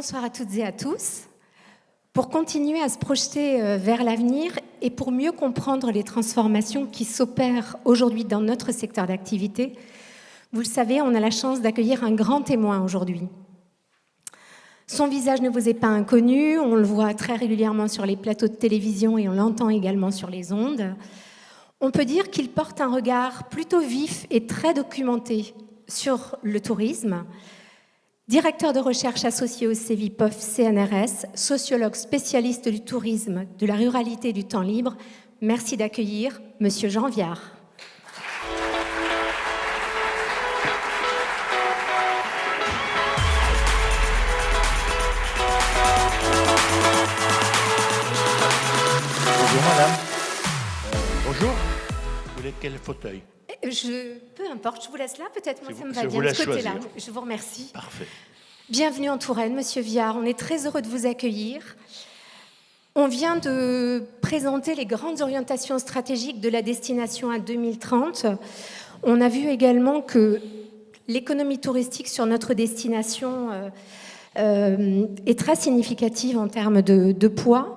bonsoir à toutes et à tous. Pour continuer à se projeter vers l'avenir et pour mieux comprendre les transformations qui s'opèrent aujourd'hui dans notre secteur d'activité, vous le savez, on a la chance d'accueillir un grand témoin aujourd'hui. Son visage ne vous est pas inconnu, on le voit très régulièrement sur les plateaux de télévision et on l'entend également sur les ondes. On peut dire qu'il porte un regard plutôt vif et très documenté sur le tourisme. Directeur de recherche associé au CEVIPOF CNRS, sociologue spécialiste du tourisme, de la ruralité et du temps libre, merci d'accueillir Monsieur Jean Viard. Bonjour madame. Bonjour. Vous voulez quel fauteuil? Peu importe, je vous laisse là, peut-être moi ça me va je bien vous de laisse ce côté-là. choisir. Je vous remercie. Parfait. Bienvenue en Touraine, Monsieur Viard. On est très heureux de vous accueillir. On vient de présenter les grandes orientations stratégiques de la destination à 2030. On a vu également que l'économie touristique sur notre destination est très significative en termes de poids.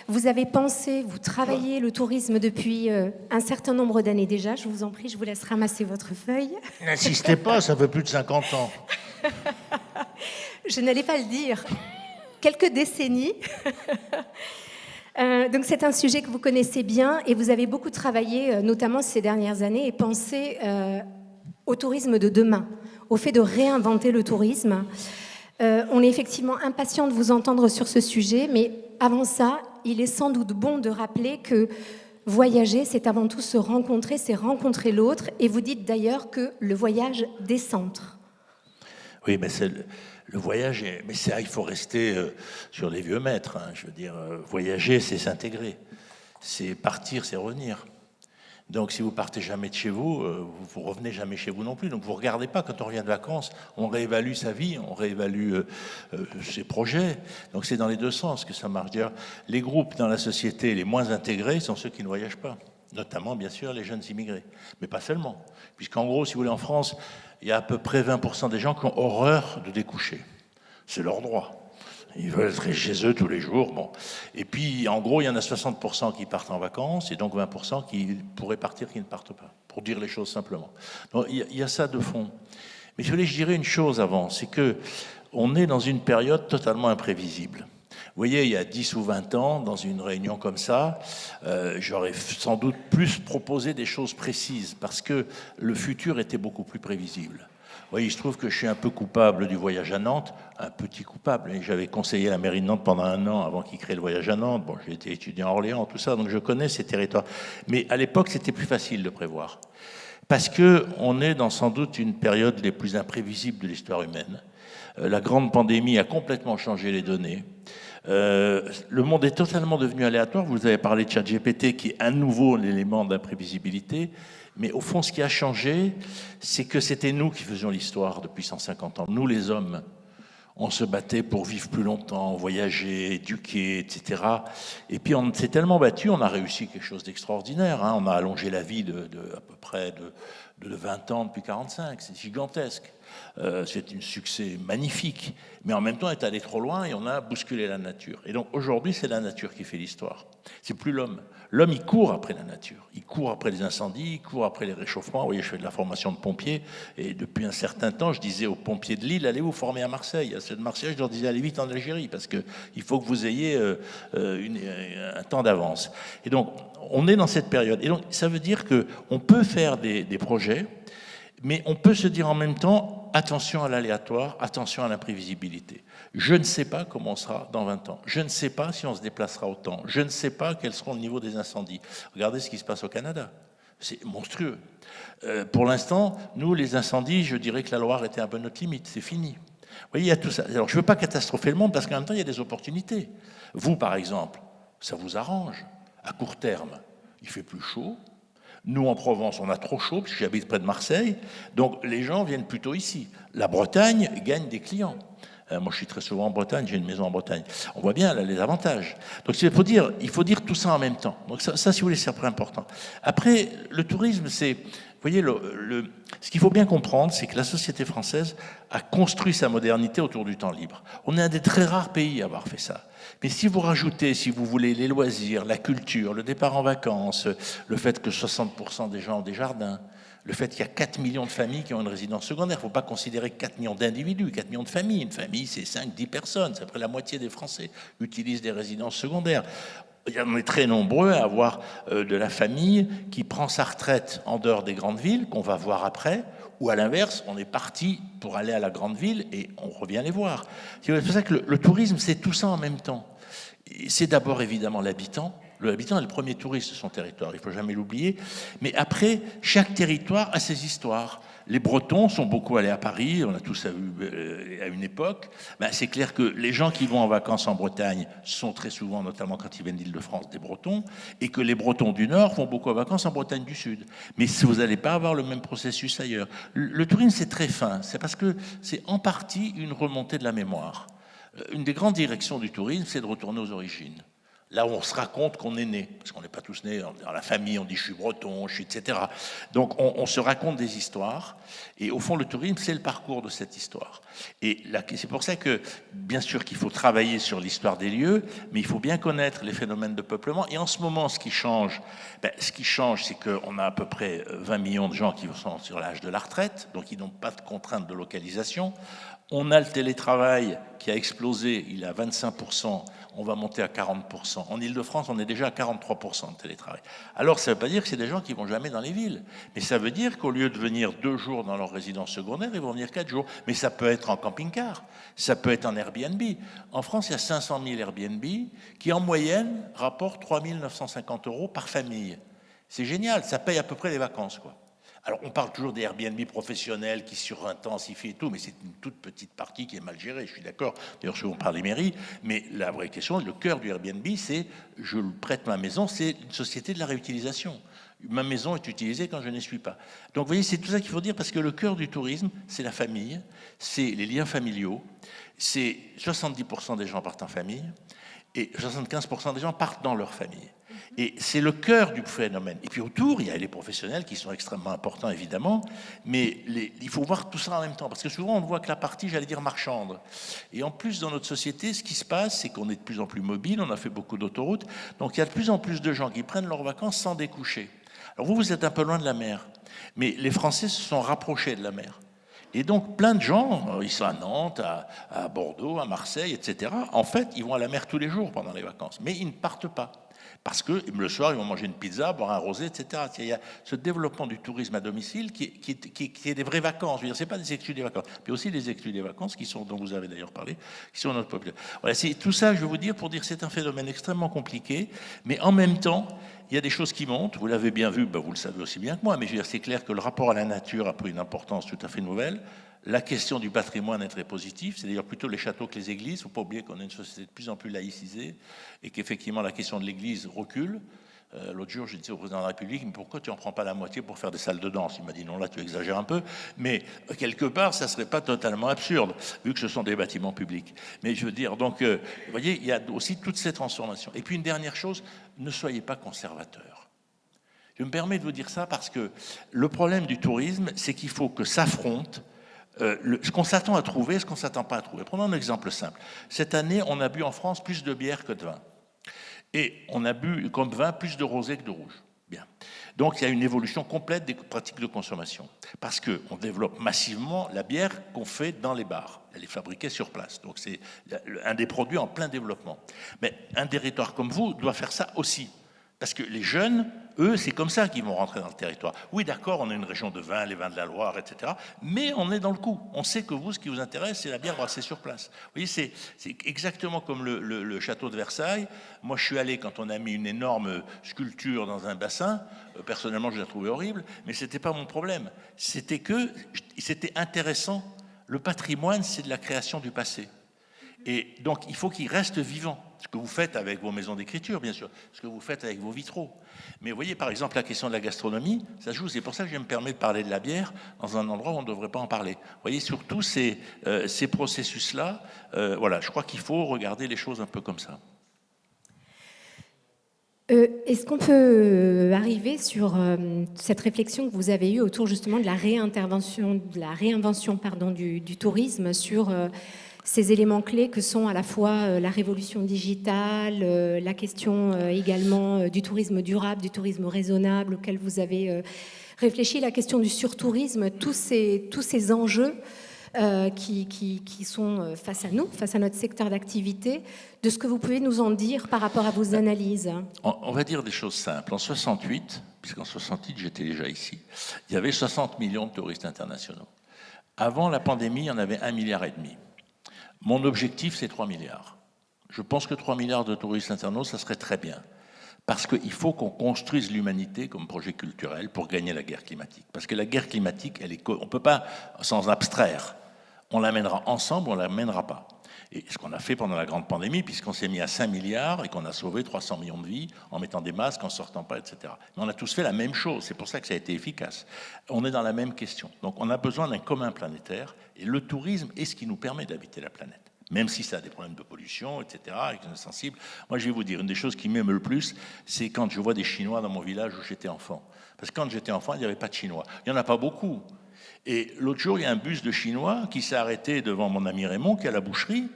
Vous avez pensé, vous travaillez le tourisme depuis un certain nombre d'années déjà. Je vous en prie, je vous laisse ramasser votre feuille. N'insistez pas, ça fait plus de 50 ans. Je n'allais pas le dire. Quelques décennies. Donc c'est un sujet que vous connaissez bien et vous avez beaucoup travaillé, notamment ces dernières années, et pensé au tourisme de demain, au fait de réinventer le tourisme. On est effectivement impatient de vous entendre sur ce sujet, mais avant ça, il est sans doute bon de rappeler que voyager, c'est avant tout se rencontrer, c'est rencontrer l'autre, et vous dites d'ailleurs que le voyage décentre. Oui, mais c'est le voyage, mais ça, il faut rester sur les vieux maîtres. Hein. Je veux dire, voyager, c'est s'intégrer. C'est partir, c'est revenir. Donc, si vous partez jamais de chez vous, vous revenez jamais chez vous non plus. Donc, vous regardez pas quand on revient de vacances, on réévalue sa vie, on réévalue ses projets. Donc, c'est dans les deux sens que ça marche. D'ailleurs, les groupes dans la société les moins intégrés sont ceux qui ne voyagent pas, notamment, bien sûr, les jeunes immigrés, mais pas seulement. Puisqu'en gros, si vous voulez, en France, il y a à peu près 20% des gens qui ont horreur de découcher. C'est leur droit. Ils veulent être chez eux tous les jours. Bon. Et puis, en gros, il y en a 60% qui partent en vacances et donc 20% qui pourraient partir, qui ne partent pas, pour dire les choses simplement. Donc, il y a ça de fond. Mais si vous voulez, je dirais une chose avant, c'est qu'on est dans une période totalement imprévisible. Vous voyez, il y a 10 ou 20 ans, dans une réunion comme ça, j'aurais sans doute plus proposé des choses précises parce que le futur était beaucoup plus prévisible. Vous voyez, il se trouve que je suis un peu coupable du voyage à Nantes, un petit coupable. J'avais conseillé la mairie de Nantes pendant 1 an avant qu'ils créent le voyage à Nantes. Bon, j'ai été étudiant à Orléans, tout ça, donc je connais ces territoires. Mais à l'époque, c'était plus facile de prévoir. Parce qu'on est dans sans doute une période les plus imprévisibles de l'histoire humaine. La grande pandémie a complètement changé les données. Le monde est totalement devenu aléatoire. Vous avez parlé de ChatGPT qui est à nouveau l'élément d'imprévisibilité. Mais au fond, ce qui a changé, c'est que c'était nous qui faisions l'histoire depuis 150 ans. Nous, les hommes, on se battait pour vivre plus longtemps, voyager, éduquer, etc. Et puis on s'est tellement battu, on a réussi quelque chose d'extraordinaire. Hein. On a allongé la vie de à peu près de 20 ans depuis 45. C'est gigantesque. C'est un succès magnifique. Mais en même temps, on est allé trop loin et on a bousculé la nature. Et donc aujourd'hui, c'est la nature qui fait l'histoire. C'est plus l'homme. L'homme, il court après la nature. Il court après les incendies, il court après les réchauffements. Vous voyez, je fais de la formation de pompiers. Et depuis un certain temps, je disais aux pompiers de Lille, allez vous former à Marseille. À ceux de Marseille, je leur disais, allez vite en Algérie, parce qu'il faut que vous ayez un temps d'avance. Et donc, on est dans cette période. Et donc, ça veut dire qu'on peut faire des projets, mais on peut se dire en même temps, attention à l'aléatoire, attention à l'imprévisibilité. Je ne sais pas comment on sera dans 20 ans. Je ne sais pas si on se déplacera autant. Je ne sais pas quel sera le niveau des incendies. Regardez ce qui se passe au Canada. C'est monstrueux. Pour l'instant, nous, les incendies, je dirais que la Loire était un peu notre limite. C'est fini. Vous voyez, il y a tout ça. Alors, je ne veux pas catastropher le monde parce qu'en même temps, il y a des opportunités. Vous, par exemple, ça vous arrange. À court terme, il fait plus chaud. Nous, en Provence, on a trop chaud, parce que j'habite près de Marseille, donc les gens viennent plutôt ici. La Bretagne gagne des clients. Moi, je suis très souvent en Bretagne, j'ai une maison en Bretagne. On voit bien là, les avantages. Donc, il faut dire tout ça en même temps. Donc ça si vous voulez, c'est après important. Après, le tourisme, c'est... Vous voyez, ce qu'il faut bien comprendre, c'est que la société française a construit sa modernité autour du temps libre. On est un des très rares pays à avoir fait ça. Mais si vous rajoutez, si vous voulez, les loisirs, la culture, le départ en vacances, le fait que 60% des gens ont des jardins, le fait qu'il y a 4 millions de familles qui ont une résidence secondaire, il ne faut pas considérer 4 millions d'individus, 4 millions de familles. Une famille, c'est 5-10 personnes. C'est à peu près la moitié des Français utilisent des résidences secondaires. On est très nombreux à avoir de la famille qui prend sa retraite en dehors des grandes villes, qu'on va voir après, ou à l'inverse, on est parti pour aller à la grande ville et on revient les voir. C'est pour ça que le tourisme, c'est tout ça en même temps. C'est d'abord évidemment l'habitant. L'habitant est le premier touriste de son territoire, il ne faut jamais l'oublier. Mais après, chaque territoire a ses histoires. Les Bretons sont beaucoup allés à Paris, on a tous vu à une époque. Ben, c'est clair que les gens qui vont en vacances en Bretagne sont très souvent, notamment quand ils viennent d'Île-de-France, des Bretons, et que les Bretons du Nord vont beaucoup en vacances en Bretagne du Sud. Mais vous n'allez pas avoir le même processus ailleurs. Le tourisme, c'est très fin, c'est parce que c'est en partie une remontée de la mémoire. Une des grandes directions du tourisme, c'est de retourner aux origines. Là où on se raconte qu'on est né, parce qu'on n'est pas tous nés dans la famille, on dit je suis breton, je suis etc. Donc on se raconte des histoires, et au fond le tourisme c'est le parcours de cette histoire. Et c'est pour ça que bien sûr qu'il faut travailler sur l'histoire des lieux, mais il faut bien connaître les phénomènes de peuplement. Et en ce moment ce qui change, c'est qu'on a à peu près 20 millions de gens qui sont sur l'âge de la retraite, donc ils n'ont pas de contraintes de localisation. On a le télétravail qui a explosé, il est à 25%, on va monter à 40%. En Ile-de-France, on est déjà à 43% de télétravail. Alors, ça ne veut pas dire que c'est des gens qui ne vont jamais dans les villes. Mais ça veut dire qu'au lieu de venir 2 jours dans leur résidence secondaire, ils vont venir 4 jours. Mais ça peut être en camping-car, ça peut être en Airbnb. En France, il y a 500 000 Airbnb qui, en moyenne, rapportent 3 950 € par famille. C'est génial, ça paye à peu près les vacances, quoi. Alors, on parle toujours des Airbnb professionnels qui surintensifient et tout, mais c'est une toute petite partie qui est mal gérée, je suis d'accord. D'ailleurs, souvent on parle des mairies, mais la vraie question, le cœur du Airbnb, c'est je prête ma maison, c'est une société de la réutilisation. Ma maison est utilisée quand je n'y suis pas. Donc, vous voyez, c'est tout ça qu'il faut dire, parce que le cœur du tourisme, c'est la famille, c'est les liens familiaux, c'est 70% des gens partent en famille, et 75% des gens partent dans leur famille. Et c'est le cœur du phénomène. Et puis autour, il y a les professionnels qui sont extrêmement importants, évidemment, mais il faut voir tout ça en même temps, parce que souvent, on ne voit que la partie, j'allais dire, marchande. Et en plus, dans notre société, ce qui se passe, c'est qu'on est de plus en plus mobile, on a fait beaucoup d'autoroutes, donc il y a de plus en plus de gens qui prennent leurs vacances sans découcher. Alors vous êtes un peu loin de la mer, mais les Français se sont rapprochés de la mer. Et donc, plein de gens, ils sont à Nantes, à Bordeaux, à Marseille, etc. En fait, ils vont à la mer tous les jours pendant les vacances, mais ils ne partent pas. Parce que le soir, ils vont manger une pizza, boire un rosé, etc. Il y a ce développement du tourisme à domicile qui est des vraies vacances. Je veux dire, c'est pas des exclus des vacances, mais aussi des exclus des vacances dont vous avez d'ailleurs parlé, qui sont notre population. Voilà, c'est tout ça, je veux vous dire, pour dire que c'est un phénomène extrêmement compliqué, mais en même temps, il y a des choses qui montent. Vous l'avez bien vu, vous le savez aussi bien que moi, mais je veux dire, c'est clair que le rapport à la nature a pris une importance tout à fait nouvelle. La question du patrimoine est très positive, c'est d'ailleurs plutôt les châteaux que les églises. Il ne faut pas oublier qu'on a une société de plus en plus laïcisée et qu'effectivement la question de l'église recule. L'autre jour, j'ai dit au président de la République, mais pourquoi tu n'en prends pas la moitié pour faire des salles de danse? Il m'a dit non, là tu exagères un peu, mais quelque part, ça ne serait pas totalement absurde, vu que ce sont des bâtiments publics. Mais je veux dire, donc, vous voyez, il y a aussi toutes ces transformations. Et puis une dernière chose, ne soyez pas conservateurs. Je me permets de vous dire ça parce que le problème du tourisme, c'est qu'il faut que s'affrontent ce qu'on s'attend à trouver et ce qu'on ne s'attend pas à trouver. Prenons un exemple simple. Cette année, on a bu en France plus de bière que de vin. Et on a bu comme vin plus de rosé que de rouge. Bien. Donc il y a une évolution complète des pratiques de consommation. Parce qu'on développe massivement la bière qu'on fait dans les bars. Elle est fabriquée sur place. Donc c'est un des produits en plein développement. Mais un territoire comme vous doit faire ça aussi. Parce que les jeunes, eux, c'est comme ça qu'ils vont rentrer dans le territoire. Oui, d'accord, on est une région de vin, les vins de la Loire, etc. Mais on est dans le coup. On sait que vous, ce qui vous intéresse, c'est la bière brassée sur place. Vous voyez, c'est exactement comme le château de Versailles. Moi, je suis allé quand on a mis une énorme sculpture dans un bassin. Personnellement, je l'ai trouvé horrible, mais ce n'était pas mon problème. C'était intéressant. Le patrimoine, c'est de la création du passé. Et donc, il faut qu'il reste vivant. Ce que vous faites avec vos maisons d'écriture, bien sûr. Ce que vous faites avec vos vitraux. Mais vous voyez, par exemple, la question de la gastronomie, ça se joue. C'est pour ça que je me permets de parler de la bière dans un endroit où on ne devrait pas en parler. Vous voyez, surtout ces processus-là, voilà, je crois qu'il faut regarder les choses un peu comme ça. Est-ce qu'on peut arriver sur cette réflexion que vous avez eue autour justement de la réinvention du tourisme sur ces éléments clés que sont à la fois la révolution digitale, la question également du tourisme durable, du tourisme raisonnable auquel vous avez réfléchi, la question du surtourisme, tous ces enjeux qui sont face à nous, face à notre secteur d'activité, de ce que vous pouvez nous en dire par rapport à vos analyses. On va dire des choses simples. En 68, puisqu'en 68 j'étais déjà ici, il y avait 60 millions de touristes internationaux. Avant la pandémie, il y en avait 1,5 milliard. Mon objectif, c'est 3 milliards. Je pense que 3 milliards de touristes internationaux, ça serait très bien. Parce qu'il faut qu'on construise l'humanité comme projet culturel pour gagner la guerre climatique. Parce que la guerre climatique, on ne peut pas s'en abstraire. On la mènera ensemble, on ne la mènera pas. Et ce qu'on a fait pendant la grande pandémie, puisqu'on s'est mis à 5 milliards et qu'on a sauvé 300 millions de vies en mettant des masques, en sortant pas, etc. Mais on a tous fait la même chose, c'est pour ça que ça a été efficace. On est dans la même question. Donc on a besoin d'un commun planétaire, et le tourisme est ce qui nous permet d'habiter la planète. Même si ça a des problèmes de pollution, etc., et qu'on est sensible. Moi, je vais vous dire, une des choses qui m'émeut le plus, c'est quand je vois des Chinois dans mon village où j'étais enfant. Parce que quand j'étais enfant, il n'y avait pas de Chinois. Il n'y en a pas beaucoup. Et l'autre jour, il y a un bus de Chinois qui s'est arrêté devant mon ami Raymond, qui est à la boucherie.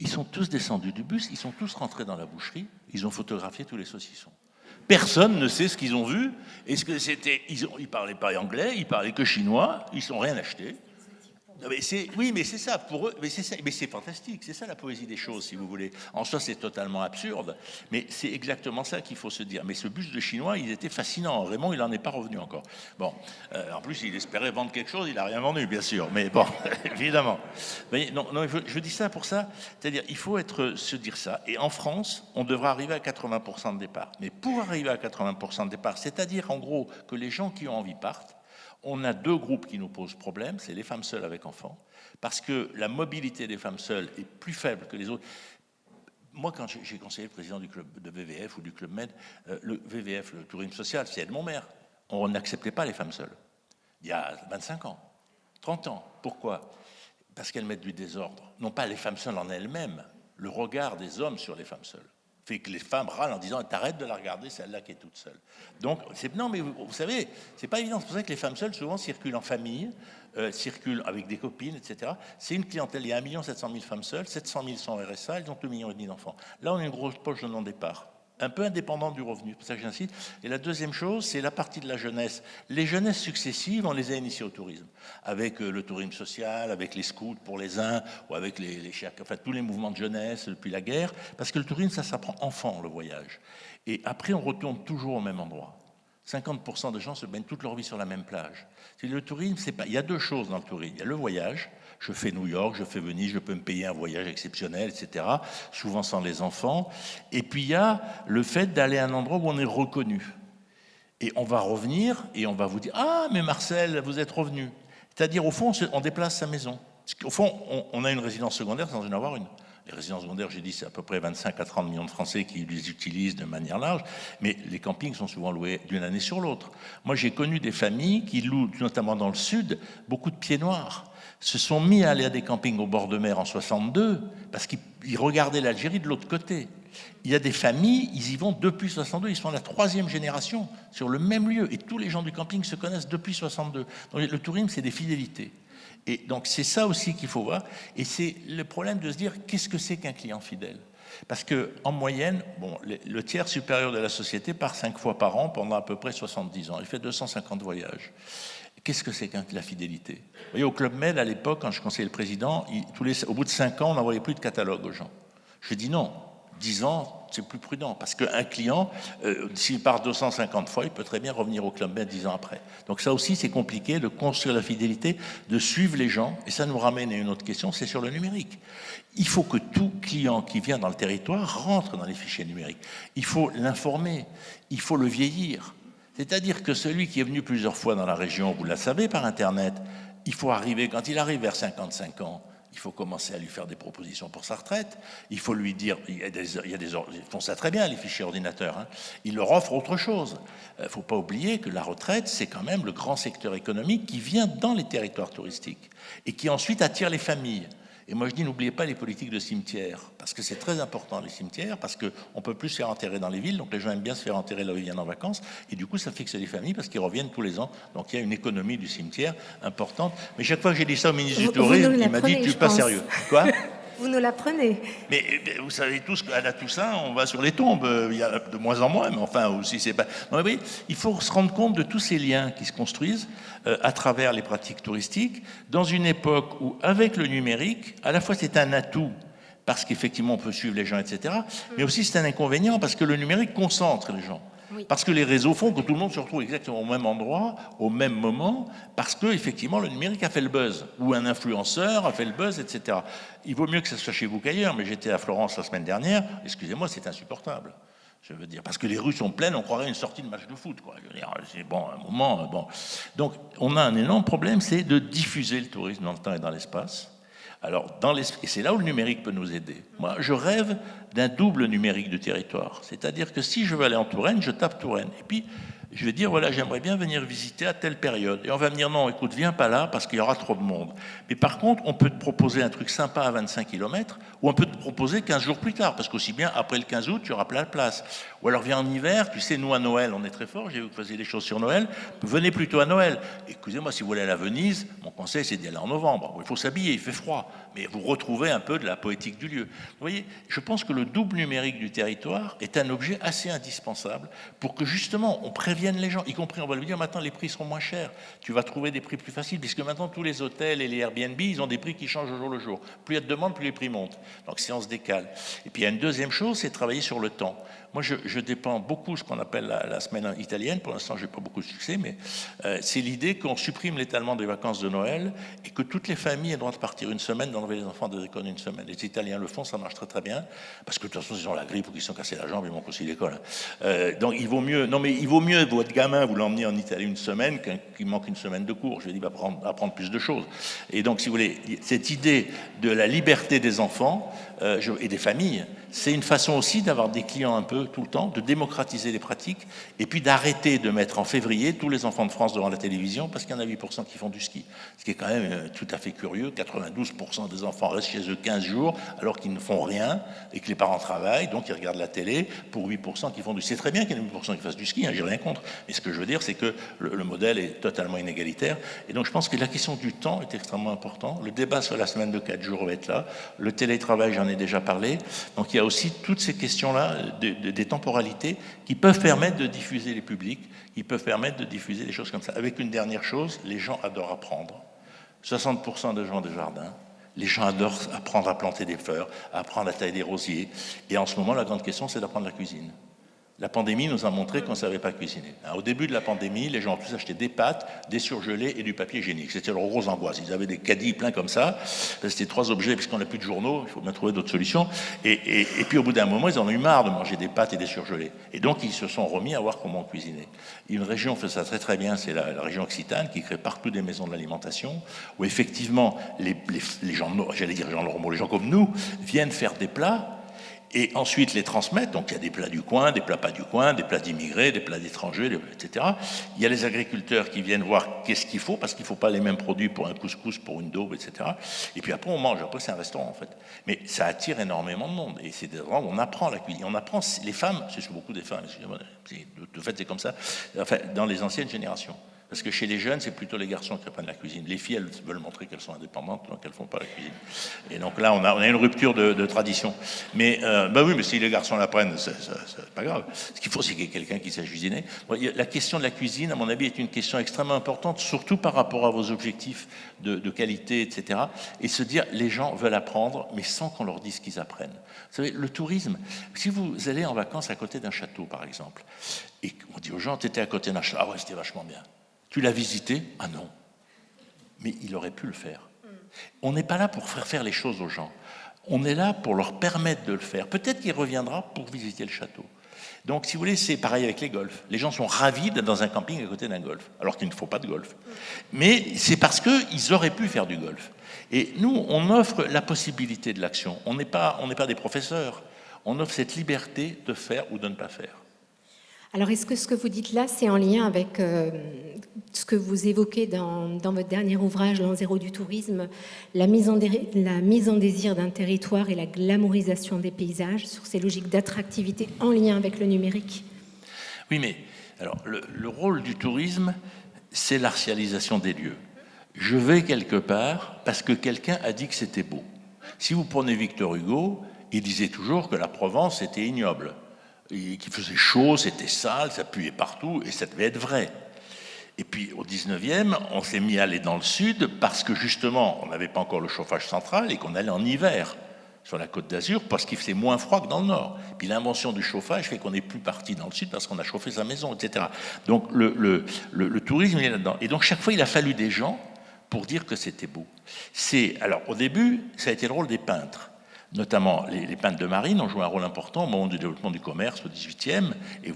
Ils sont tous descendus du bus, ils sont tous rentrés dans la boucherie, ils ont photographié tous les saucissons. Personne ne sait ce qu'ils ont vu. Est-ce que c'était, ils parlaient pas anglais, ils parlaient que chinois, ils n'ont rien acheté. Oui, mais c'est ça, pour eux, mais c'est fantastique, c'est ça la poésie des choses, si vous voulez. En soi, c'est totalement absurde, mais c'est exactement ça qu'il faut se dire. Mais ce bus de Chinois, il était fascinant. Raymond, il n'en est pas revenu encore. Bon, en plus, il espérait vendre quelque chose, il n'a rien vendu, bien sûr, mais bon, évidemment. Mais non, je dis ça pour ça, c'est-à-dire, il faut se dire ça. Et en France, on devra arriver à 80% de départ. Mais pour arriver à 80% de départ, c'est-à-dire, en gros, que les gens qui ont envie partent, on a deux groupes qui nous posent problème, c'est les femmes seules avec enfants, parce que la mobilité des femmes seules est plus faible que les autres. Moi, quand j'ai conseillé le président du club de VVF ou du Club Med, le VVF, le tourisme social, c'est Edmond-Maire. On n'acceptait pas les femmes seules. Il y a 25 ans, 30 ans. Pourquoi ? Parce qu'elles mettent du désordre. Non pas les femmes seules en elles-mêmes, le regard des hommes sur les femmes seules fait que les femmes râlent en disant t'arrêtes de la regarder, celle-là qui est toute seule. Donc, non, mais vous savez, c'est pas évident. C'est pour ça que les femmes seules, souvent, circulent en famille, circulent avec des copines, etc. C'est une clientèle. Il y a 1 700 000 femmes seules, 700 000 sont RSA, elles ont 2,5 millions d'enfants. Là, on a une grosse poche de non-départ, un peu indépendant du revenu, c'est pour ça que j'insiste. Et la deuxième chose, c'est la partie de la jeunesse. Les jeunesses successives, on les a initiées au tourisme, avec le tourisme social, avec les scouts pour les uns, ou avec les enfin, tous les mouvements de jeunesse depuis la guerre, parce que le tourisme, ça s'apprend enfant, le voyage. Et après, on retourne toujours au même endroit. 50% de gens se baignent toute leur vie sur la même plage. Le tourisme, c'est pas. Il y a deux choses dans le tourisme. Il y a le voyage. Je fais New York, je fais Venise, je peux me payer un voyage exceptionnel, etc. Souvent sans les enfants. Et puis il y a le fait d'aller à un endroit où on est reconnu. Et on va revenir et on va vous dire « Ah, mais Marcel, vous êtes revenu ». C'est-à-dire, au fond, on déplace sa maison. Au fond, on a une résidence secondaire sans en avoir une. Les résidences secondaires, j'ai dit, c'est à peu près 25 à 30 millions de Français qui les utilisent de manière large, mais les campings sont souvent loués d'une année sur l'autre. Moi, j'ai connu des familles qui louent, notamment dans le sud, beaucoup de pieds noirs, se sont mis à aller à des campings au bord de mer en 62 parce qu'ils regardaient l'Algérie de l'autre côté. Il y a des familles, ils y vont depuis 62, ils sont la 3e génération sur le même lieu, et tous les gens du camping se connaissent depuis 62. Donc le tourisme, c'est des fidélités. Et donc c'est ça aussi qu'il faut voir, et c'est le problème de se dire qu'est-ce que c'est qu'un client fidèle. Parce qu'en moyenne, le tiers supérieur de la société part 5 fois par an pendant à peu près 70 ans. Il fait 250 voyages. Qu'est-ce que c'est que la fidélité ? Vous voyez, au Club Med, à l'époque, quand je conseillais le président, au bout de 5 ans, on n'envoyait plus de catalogue aux gens. Je dis non, 10 ans, c'est plus prudent, parce qu'un client, s'il part 250 fois, il peut très bien revenir au Club Med 10 ans après. Donc ça aussi, c'est compliqué de construire la fidélité, de suivre les gens, et ça nous ramène à une autre question, c'est sur le numérique. Il faut que tout client qui vient dans le territoire rentre dans les fichiers numériques. Il faut l'informer, il faut le vieillir. C'est-à-dire que celui qui est venu plusieurs fois dans la région, vous la savez par Internet, il faut arriver, quand il arrive vers 55 ans, il faut commencer à lui faire des propositions pour sa retraite. Il faut lui dire, ils font ça très bien, les fichiers ordinateurs, hein. Ils leur offrent autre chose. Il ne faut pas oublier que la retraite, c'est quand même le grand secteur économique qui vient dans les territoires touristiques et qui ensuite attire les familles. Et moi je dis, n'oubliez pas les politiques de cimetière, parce que c'est très important les cimetières, parce qu'on ne peut plus se faire enterrer dans les villes, donc les gens aiment bien se faire enterrer là où ils viennent en vacances, et du coup ça fixe les familles parce qu'ils reviennent tous les ans. Donc il y a une économie du cimetière importante. Mais chaque fois que j'ai dit ça au ministre du Tourisme, il m'a dit, tu n'es pas sérieux. Quoi ? Vous nous l'apprenez. Mais vous savez tous qu'à la Toussaint, on va sur les tombes. Il y a de moins en moins, mais enfin aussi c'est pas. Non, mais oui, il faut se rendre compte de tous ces liens qui se construisent à travers les pratiques touristiques dans une époque où, avec le numérique, à la fois c'est un atout parce qu'effectivement on peut suivre les gens, etc. Mais aussi c'est un inconvénient parce que le numérique concentre les gens. Oui. Parce que les réseaux font que tout le monde se retrouve exactement au même endroit, au même moment, parce que effectivement le numérique a fait le buzz, ou un influenceur a fait le buzz, etc. Il vaut mieux que ça soit chez vous qu'ailleurs, mais j'étais à Florence la semaine dernière, excusez-moi, c'est insupportable. Je veux dire, parce que les rues sont pleines, on croirait une sortie de match de foot, quoi. Je veux dire, c'est bon, un moment, bon. Donc, on a un énorme problème, c'est de diffuser le tourisme dans le temps et dans l'espace. Alors, et c'est là où le numérique peut nous aider. Moi, je rêve d'un double numérique du territoire. C'est-à-dire que si je veux aller en Touraine, je tape Touraine. Et puis, je vais dire, voilà, j'aimerais bien venir visiter à telle période. Et on va me dire, non, écoute, viens pas là parce qu'il y aura trop de monde. Mais par contre, on peut te proposer un truc sympa à 25 km ou on peut te proposer 15 jours plus tard. Parce qu'aussi bien, après le 15 août, tu auras plein de place. Ou alors, viens en hiver. Tu sais, nous, à Noël, on est très fort. J'ai vu que vous faisiez des choses sur Noël. Venez plutôt à Noël. Excusez-moi, si vous voulez aller à Venise, mon conseil, c'est d'y aller en novembre. Il faut s'habiller, il fait froid. Mais vous retrouvez un peu de la poétique du lieu. Vous voyez, je pense que le double numérique du territoire est un objet assez indispensable pour que justement on prévienne les gens, y compris on va lui dire maintenant les prix seront moins chers, tu vas trouver des prix plus faciles, puisque maintenant tous les hôtels et les Airbnb, ils ont des prix qui changent au jour le jour. Plus il y a de demande, plus les prix montent. Donc si on se décale. Et puis il y a une deuxième chose, c'est travailler sur le temps. Moi, je dépends beaucoup de ce qu'on appelle la semaine italienne. Pour l'instant, je n'ai pas beaucoup de succès, mais c'est l'idée qu'on supprime l'étalement des vacances de Noël et que toutes les familles aient le droit de partir une semaine, d'enlever les enfants des écoles une semaine. Les Italiens le font, ça marche très très bien, parce que de toute façon, ils ont la grippe ou qu'ils se sont cassés la jambe, ils manquent aussi l'école. Donc, il vaut mieux, votre gamin, vous l'emmenez en Italie une semaine qu'il manque une semaine de cours. Je lui dis, va apprendre plus de choses. Et donc, si vous voulez, cette idée de la liberté des enfants et des familles, c'est une façon aussi d'avoir des clients un peu tout le temps, de démocratiser les pratiques et puis d'arrêter de mettre en février tous les enfants de France devant la télévision parce qu'il y en a 8% qui font du ski. Ce qui est quand même tout à fait curieux. 92% des enfants restent chez eux 15 jours alors qu'ils ne font rien et que les parents travaillent, donc ils regardent la télé pour 8% qui font du ski. C'est très bien qu'il y ait 8% qui fassent du ski, hein, j'ai rien contre. Mais ce que je veux dire, c'est que le modèle est totalement inégalitaire. Et donc je pense que la question du temps est extrêmement importante. Le débat sur la semaine de 4 jours va être là. Le télétravail, j'en ai déjà parlé. Donc il y a aussi toutes ces questions-là des temporalités qui peuvent permettre de diffuser les publics, qui peuvent permettre de diffuser des choses comme ça. Avec une dernière chose, les gens adorent apprendre. 60% des gens des jardins, les gens adorent apprendre à planter des fleurs, à apprendre à tailler des rosiers. Et en ce moment, la grande question, c'est d'apprendre la cuisine. La pandémie nous a montré qu'on ne savait pas cuisiner. Au début de la pandémie, les gens ont tous acheté des pâtes, des surgelés et du papier hygiénique. C'était leur grosse angoisse. Ils avaient des caddies pleins comme ça. C'était 3 objets, puisqu'on n'a plus de journaux, il faut bien trouver d'autres solutions. Et puis au bout d'un moment, ils en ont eu marre de manger des pâtes et des surgelés. Et donc, ils se sont remis à voir comment cuisiner. Une région fait ça très très bien, c'est la région Occitane, qui crée partout des maisons de l'alimentation, où effectivement, les gens, j'allais dire les gens normaux, les gens comme nous, viennent faire des plats, et ensuite les transmettre. Donc il y a des plats du coin, des plats pas du coin, des plats d'immigrés, des plats d'étrangers, etc. Il y a les agriculteurs qui viennent voir qu'est-ce qu'il faut, parce qu'il ne faut pas les mêmes produits pour un couscous, pour une daube, etc. Et puis après on mange, après c'est un restaurant en fait. Mais ça attire énormément de monde, et c'est des endroits où on apprend la cuisine. On apprend, les femmes, c'est beaucoup des femmes, excusez-moi, de fait c'est comme ça, enfin, dans les anciennes générations. Parce que chez les jeunes, c'est plutôt les garçons qui apprennent la cuisine. Les filles, elles veulent montrer qu'elles sont indépendantes, donc elles ne font pas la cuisine. Et donc là, on a une rupture de tradition. Mais oui, mais si les garçons l'apprennent, c'est pas grave. Ce qu'il faut, c'est qu'il y ait quelqu'un qui sache cuisiner. La question de la cuisine, à mon avis, est une question extrêmement importante, surtout par rapport à vos objectifs de qualité, etc. Et se dire, les gens veulent apprendre, mais sans qu'on leur dise qu'ils apprennent. Vous savez, le tourisme, si vous allez en vacances à côté d'un château, par exemple, et on dit aux gens, t'étais à côté d'un château, ah ouais, c'était vachement bien. Tu l'as visité? Ah non. Mais il aurait pu le faire. On n'est pas là pour faire les choses aux gens. On est là pour leur permettre de le faire. Peut-être qu'il reviendra pour visiter le château. Donc, si vous voulez, c'est pareil avec les golfs. Les gens sont ravis d'être dans un camping à côté d'un golf, alors qu'il ne faut pas de golf. Mais c'est parce qu'ils auraient pu faire du golf. Et nous, on offre la possibilité de l'action. On n'est pas des professeurs. On offre cette liberté de faire ou de ne pas faire. Alors, est-ce que ce que vous dites là, c'est en lien avec ce que vous évoquez dans votre dernier ouvrage, L'an zéro du tourisme, la mise en désir d'un territoire et la glamourisation des paysages, sur ces logiques d'attractivité en lien avec le numérique? Oui, mais alors, le rôle du tourisme, c'est l'artialisation des lieux. Je vais quelque part parce que quelqu'un a dit que c'était beau. Si vous prenez Victor Hugo, il disait toujours que la Provence était ignoble, qu'il faisait chaud, c'était sale, ça puait partout, et ça devait être vrai. Et puis au 19e, on s'est mis à aller dans le sud parce que justement, on n'avait pas encore le chauffage central et qu'on allait en hiver sur la Côte d'Azur parce qu'il faisait moins froid que dans le nord. Puis l'invention du chauffage fait qu'on n'est plus parti dans le sud parce qu'on a chauffé sa maison, etc. Donc le tourisme, il est là-dedans. Et donc chaque fois, il a fallu des gens pour dire que c'était beau. Alors au début, ça a été le rôle des peintres. Notamment les peintres de marine ont joué un rôle important au moment du développement du commerce au XVIIIe, et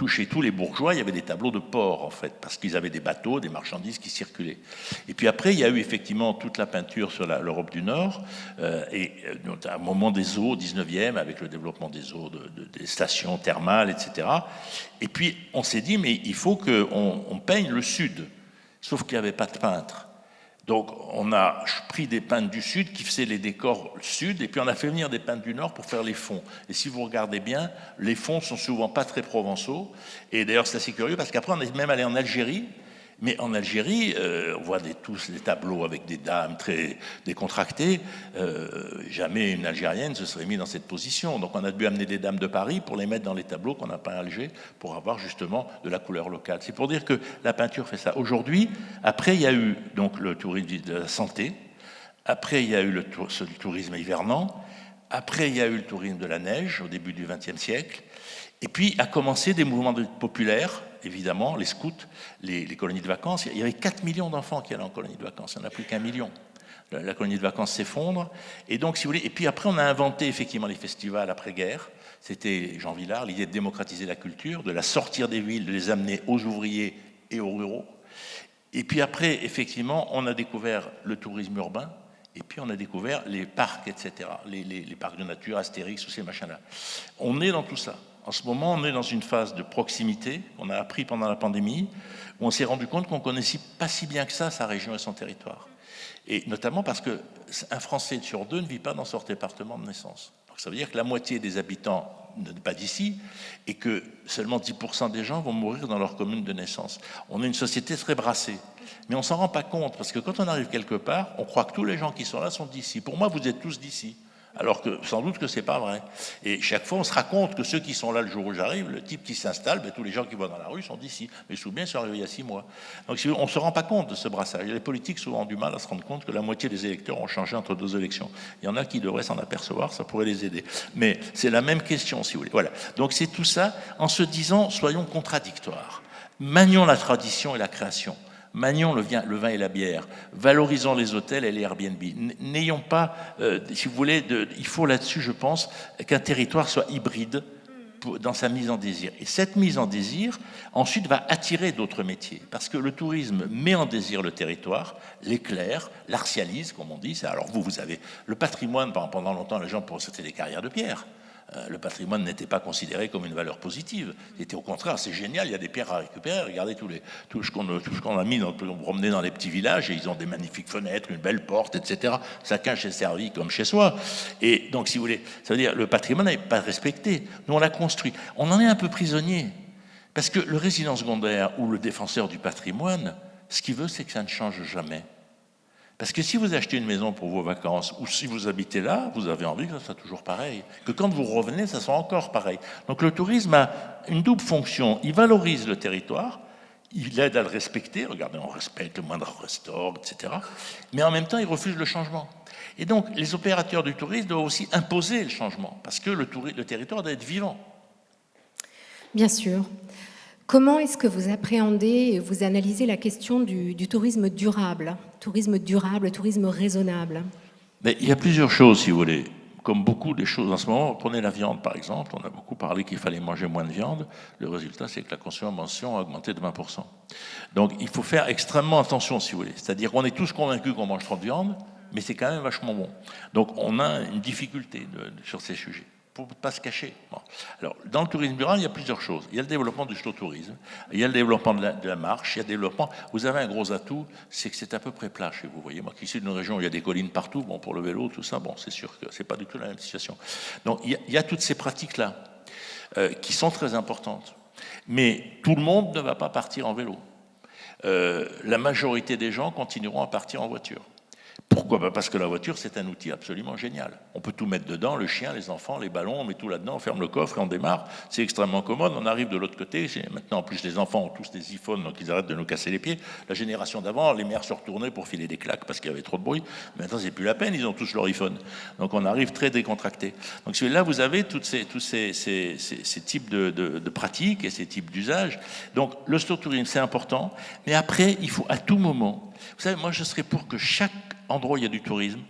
chez tous les bourgeois, il y avait des tableaux de port, en fait, parce qu'ils avaient des bateaux, des marchandises qui circulaient. Et puis après, il y a eu effectivement toute la peinture sur l'Europe du Nord, et au moment des eaux, au XIXe, avec le développement des eaux, des stations thermales, etc. Et puis, on s'est dit, mais il faut qu'on peigne le Sud, sauf qu'il n'y avait pas de peintres. Donc, on a pris des peintres du Sud qui faisaient les décors Sud, et puis on a fait venir des peintres du Nord pour faire les fonds. Et si vous regardez bien, les fonds sont souvent pas très provençaux. Et d'ailleurs, c'est assez curieux, parce qu'après, on est même allé en Algérie. Mais en Algérie, on voit tous les tableaux avec des dames très décontractées. Jamais une Algérienne se serait mise dans cette position. Donc on a dû amener des dames de Paris pour les mettre dans les tableaux qu'on a peints à Alger, pour avoir justement de la couleur locale. C'est pour dire que la peinture fait ça. Aujourd'hui, après, il y a eu donc le tourisme de la santé. Après, il y a eu le tourisme hivernant. Après, il y a eu le tourisme de la neige au début du XXe siècle. Et puis, a commencé des mouvements populaires, évidemment, les scouts, les colonies de vacances. Il y avait 4 millions d'enfants qui allaient en colonie de vacances. Il n'y en a plus qu'1 million. La colonie de vacances s'effondre. Et donc, si vous voulez, et puis après, on a inventé effectivement les festivals après-guerre. C'était Jean Villard, l'idée de démocratiser la culture, de la sortir des villes, de les amener aux ouvriers et aux ruraux. Et puis après, effectivement, on a découvert le tourisme urbain. Et puis on a découvert les parcs, etc. Les parcs de nature, Astérix, tous ces machins-là. On est dans tout ça. En ce moment, on est dans une phase de proximité qu'on a appris pendant la pandémie, où on s'est rendu compte qu'on ne connaissait pas si bien que ça sa région et son territoire. Et notamment parce qu'un Français sur 2 ne vit pas dans son département de naissance. Donc ça veut dire que la moitié des habitants n'est pas d'ici et que seulement 10% des gens vont mourir dans leur commune de naissance. On est une société très brassée. Mais on ne s'en rend pas compte, parce que quand on arrive quelque part, on croit que tous les gens qui sont là sont d'ici. Pour moi, vous êtes tous d'ici. Alors que sans doute que c'est pas vrai. Et chaque fois, on se raconte que ceux qui sont là le jour où j'arrive, le type qui s'installe, ben, tous les gens qui vont dans la rue sont d'ici. Mais je me souviens, ils sont arrivés il y a 6 mois. Donc on ne se rend pas compte de ce brassage. Les politiques souvent ont du mal à se rendre compte que la moitié des électeurs ont changé entre 2 élections. Il y en a qui devraient s'en apercevoir, ça pourrait les aider. Mais c'est la même question, si vous voulez. Voilà. Donc c'est tout ça en se disant, soyons contradictoires. Manions la tradition et la création. Manions le vin et la bière, valorisons les hôtels et les Airbnb. N'ayons pas, si vous voulez, il faut là-dessus, je pense, qu'un territoire soit hybride dans sa mise en désir. Et cette mise en désir, ensuite, va attirer d'autres métiers. Parce que le tourisme met en désir le territoire, l'éclaire, l'artialise, comme on dit. Alors vous avez le patrimoine, pendant longtemps, les gens pensaient que c'était des carrières de pierre. Le patrimoine n'était pas considéré comme une valeur positive. C'était au contraire, c'est génial, il y a des pierres à récupérer. Regardez tout ce qu'on a mis, on promenait dans les petits villages et ils ont des magnifiques fenêtres, une belle porte, etc. Chacun s'est servi comme chez soi. Et donc, si vous voulez, ça veut dire le patrimoine n'est pas respecté. Nous, on l'a construit. On en est un peu prisonnier. Parce que le résident secondaire ou le défenseur du patrimoine, ce qu'il veut, c'est que ça ne change jamais. Parce que si vous achetez une maison pour vos vacances, ou si vous habitez là, vous avez envie que ça soit toujours pareil. Que quand vous revenez, ça soit encore pareil. Donc le tourisme a une double fonction. Il valorise le territoire, il aide à le respecter. Regardez, on respecte le moindre restaurant, etc. Mais en même temps, il refuse le changement. Et donc, les opérateurs du tourisme doivent aussi imposer le changement, parce que le territoire doit être vivant. Bien sûr. Comment est-ce que vous appréhendez et vous analysez la question du tourisme durable, tourisme raisonnable? Mais il y a plusieurs choses, si vous voulez. Comme beaucoup des choses en ce moment, prenez la viande par exemple, on a beaucoup parlé qu'il fallait manger moins de viande. Le résultat, c'est que la consommation a augmenté de 20%. Donc il faut faire extrêmement attention, si vous voulez. C'est-à-dire qu'on est tous convaincus qu'on mange trop de viande, mais c'est quand même vachement bon. Donc on a une difficulté sur ces sujets. pour ne pas se cacher. Bon. Alors, dans le tourisme rural, il y a plusieurs choses. Il y a le développement du slow-tourisme, il y a le développement de la marche, il y a le développement... Vous avez un gros atout, c'est que c'est à peu près plat chez vous. Voyez, moi qui suis d'une région où il y a des collines partout, bon, pour le vélo, tout ça, bon, c'est sûr que c'est pas du tout la même situation. Donc, il y a toutes ces pratiques-là qui sont très importantes. Mais tout le monde ne va pas partir en vélo. La majorité des gens continueront à partir en voiture. Pourquoi ? Parce que la voiture, c'est un outil absolument génial. On peut tout mettre dedans, le chien, les enfants, les ballons, on met tout là-dedans, on ferme le coffre et on démarre. C'est extrêmement commode. On arrive de l'autre côté. Maintenant, en plus, les enfants ont tous des iPhones, donc ils arrêtent de nous casser les pieds. La génération d'avant, les mères se retournaient pour filer des claques parce qu'il y avait trop de bruit. Maintenant, c'est plus la peine, ils ont tous leur iPhone. Donc, on arrive très décontracté. Donc, là, vous avez tous ces types de pratiques et ces types d'usages. Donc, le slow-tourisme, c'est important. Mais après, il faut à tout moment... Vous savez, moi, je serais pour que chaque endroit où il y a du tourisme,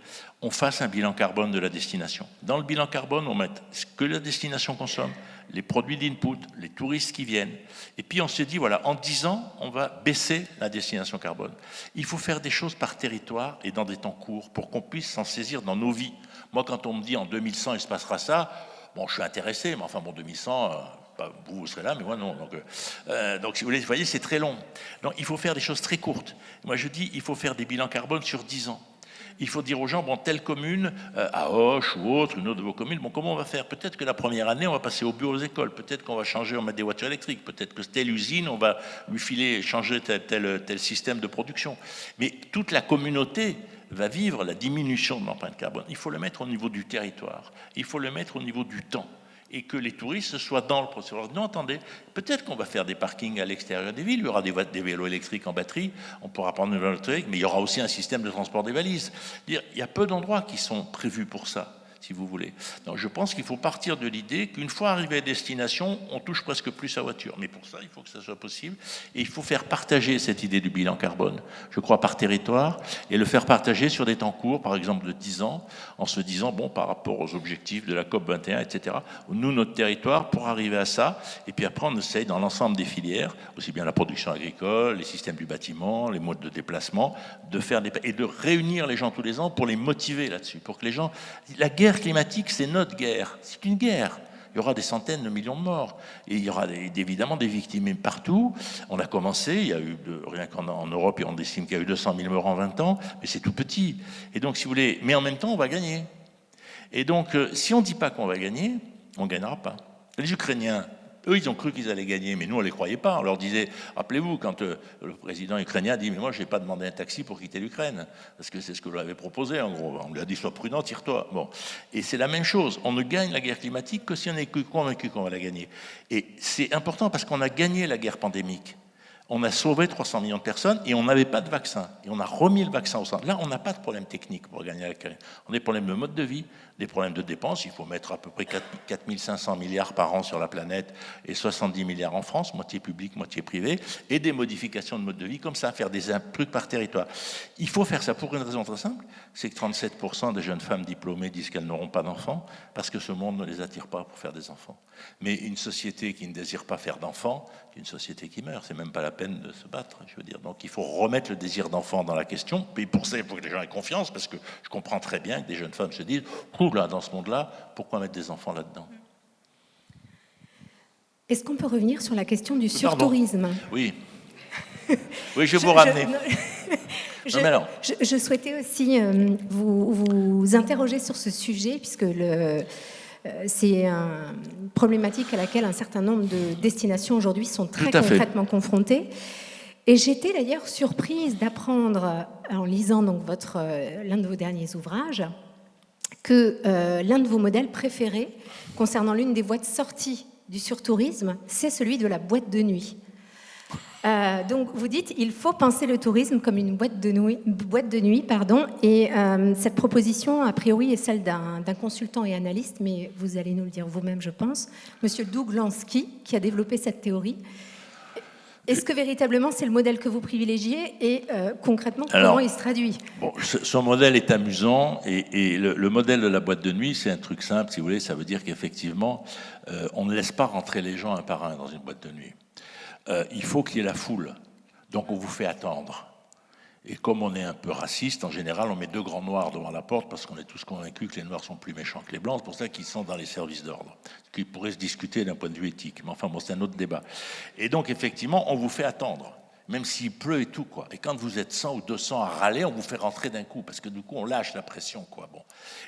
on fasse un bilan carbone de la destination. Dans le bilan carbone, on met ce que la destination consomme, les produits d'input, les touristes qui viennent. Et puis on se dit, voilà, en 10 ans, on va baisser la destination carbone. Il faut faire des choses par territoire et dans des temps courts pour qu'on puisse s'en saisir dans nos vies. Moi, quand on me dit en 2100, il se passera ça, bon, je suis intéressé, mais enfin, bon, 2100... vous serez là, mais moi non. Donc si vous voyez, c'est très long. Donc il faut faire des choses très courtes. Moi je dis, il faut faire des bilans carbone sur 10 ans. Il faut dire aux gens, bon, telle commune, à Auch ou autre, une autre de vos communes, bon, comment on va faire ? Peut-être que la première année, on va passer au bio aux écoles. Peut-être qu'on va changer, on va mettre des voitures électriques. Peut-être que telle usine, on va lui filer, changer tel système de production. Mais toute la communauté va vivre la diminution de l'empreinte carbone. Il faut le mettre au niveau du territoire. Il faut le mettre au niveau du temps. Et que les touristes soient dans le processus. Non, attendez, peut-être qu'on va faire des parkings à l'extérieur des villes, il y aura des vélos électriques en batterie, on pourra prendre une vélo électrique, mais il y aura aussi un système de transport des valises. Il y a peu d'endroits qui sont prévus pour ça, si vous voulez. Donc je pense qu'il faut partir de l'idée qu'une fois arrivé à destination, on touche presque plus sa voiture. Mais pour ça, il faut que ça soit possible. Et il faut faire partager cette idée du bilan carbone, je crois, par territoire, et le faire partager sur des temps courts, par exemple de 10 ans, en se disant, bon, par rapport aux objectifs de la COP 21, etc., nous, notre territoire, pour arriver à ça, et puis après, on essaye dans l'ensemble des filières, aussi bien la production agricole, les systèmes du bâtiment, les modes de déplacement, de faire et de réunir les gens tous les ans pour les motiver là-dessus, pour que les gens... La guerre climatique, c'est notre guerre. C'est une guerre. Il y aura des centaines de millions de morts. Et il y aura évidemment des victimes partout. On a commencé, il y a eu, rien qu'en Europe, on estime qu'il y a eu 200 000 morts en 20 ans, mais c'est tout petit. Et donc, si vous voulez, mais en même temps, on va gagner. Et donc, si on ne dit pas qu'on va gagner, on ne gagnera pas. Les Ukrainiens, eux, ils ont cru qu'ils allaient gagner, mais nous, on ne les croyait pas. On leur disait, rappelez-vous, quand le président ukrainien dit, mais moi, je n'ai pas demandé un taxi pour quitter l'Ukraine, parce que c'est ce que je lui avais proposé, en gros. On lui a dit, sois prudent, tire-toi. Bon. Et c'est la même chose. On ne gagne la guerre climatique que si on est convaincu qu'on va la gagner. Et c'est important parce qu'on a gagné la guerre pandémique. On a sauvé 300 millions de personnes et on n'avait pas de vaccin. Et on a remis le vaccin au centre. Là, on n'a pas de problème technique pour gagner la guerre. On a des problèmes de mode de vie, des problèmes de dépenses. Il faut mettre à peu près 4 500 milliards par an sur la planète et 70 milliards en France, moitié public, moitié privé, et des modifications de mode de vie comme ça, faire des trucs par territoire. Il faut faire ça pour une raison très simple, c'est que 37% des jeunes femmes diplômées disent qu'elles n'auront pas d'enfants parce que ce monde ne les attire pas pour faire des enfants. Mais une société qui ne désire pas faire d'enfants, c'est une société qui meurt. C'est même pas la peine de se battre, je veux dire. Donc il faut remettre le désir d'enfant dans la question. Et pour ça, il faut que les gens aient confiance, parce que je comprends très bien que des jeunes femmes se disent « Ouh là, dans ce monde-là, pourquoi mettre des enfants là-dedans ?» Est-ce qu'on peut revenir sur la question du surtourisme ? Oui. Oui, je vais vous ramener. Je souhaitais aussi vous interroger sur ce sujet, puisque c'est une problématique à laquelle un certain nombre de destinations aujourd'hui sont très concrètement confrontées. Et j'étais d'ailleurs surprise d'apprendre, en lisant donc l'un de vos derniers ouvrages, que l'un de vos modèles préférés concernant l'une des voies de sortie du surtourisme, c'est celui de la boîte de nuit. Donc vous dites, il faut penser le tourisme comme une boîte de nuit, et cette proposition, a priori, est celle d'un consultant et analyste, mais vous allez nous le dire vous-même, je pense, Monsieur Doug Lansky, qui a développé cette théorie. Est-ce que véritablement c'est le modèle que vous privilégiez et concrètement, comment il se traduit ? Bon, son modèle est amusant et le modèle de la boîte de nuit, c'est un truc simple, si vous voulez, ça veut dire qu'effectivement, on ne laisse pas rentrer les gens un par un dans une boîte de nuit. Il faut qu'il y ait la foule, donc on vous fait attendre. Et comme on est un peu raciste, en général, on met 2 grands noirs devant la porte parce qu'on est tous convaincus que les noirs sont plus méchants que les blancs. C'est pour ça qu'ils sont dans les services d'ordre, ce qui pourrait se discuter d'un point de vue éthique. Mais enfin, bon, c'est un autre débat. Et donc, effectivement, on vous fait attendre, même s'il pleut et tout, quoi. Et quand vous êtes 100 ou 200 à râler, on vous fait rentrer d'un coup, parce que du coup, on lâche la pression, quoi. Bon.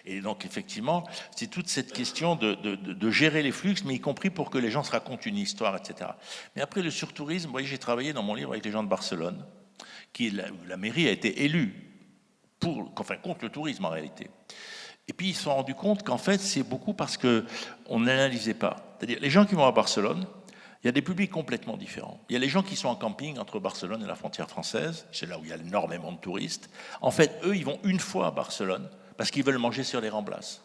Et donc, effectivement, c'est toute cette question de gérer les flux, mais y compris pour que les gens se racontent une histoire, etc. Mais après, le surtourisme, vous voyez, j'ai travaillé dans mon livre avec les gens de Barcelone, la mairie a été élue contre le tourisme en réalité. Et puis ils se sont rendus compte qu'en fait c'est beaucoup parce qu'on n'analysait pas. C'est-à-dire les gens qui vont à Barcelone, il y a des publics complètement différents. Il y a les gens qui sont en camping entre Barcelone et la frontière française, c'est là où il y a énormément de touristes. En fait, eux, ils vont une fois à Barcelone parce qu'ils veulent manger sur les Ramblas.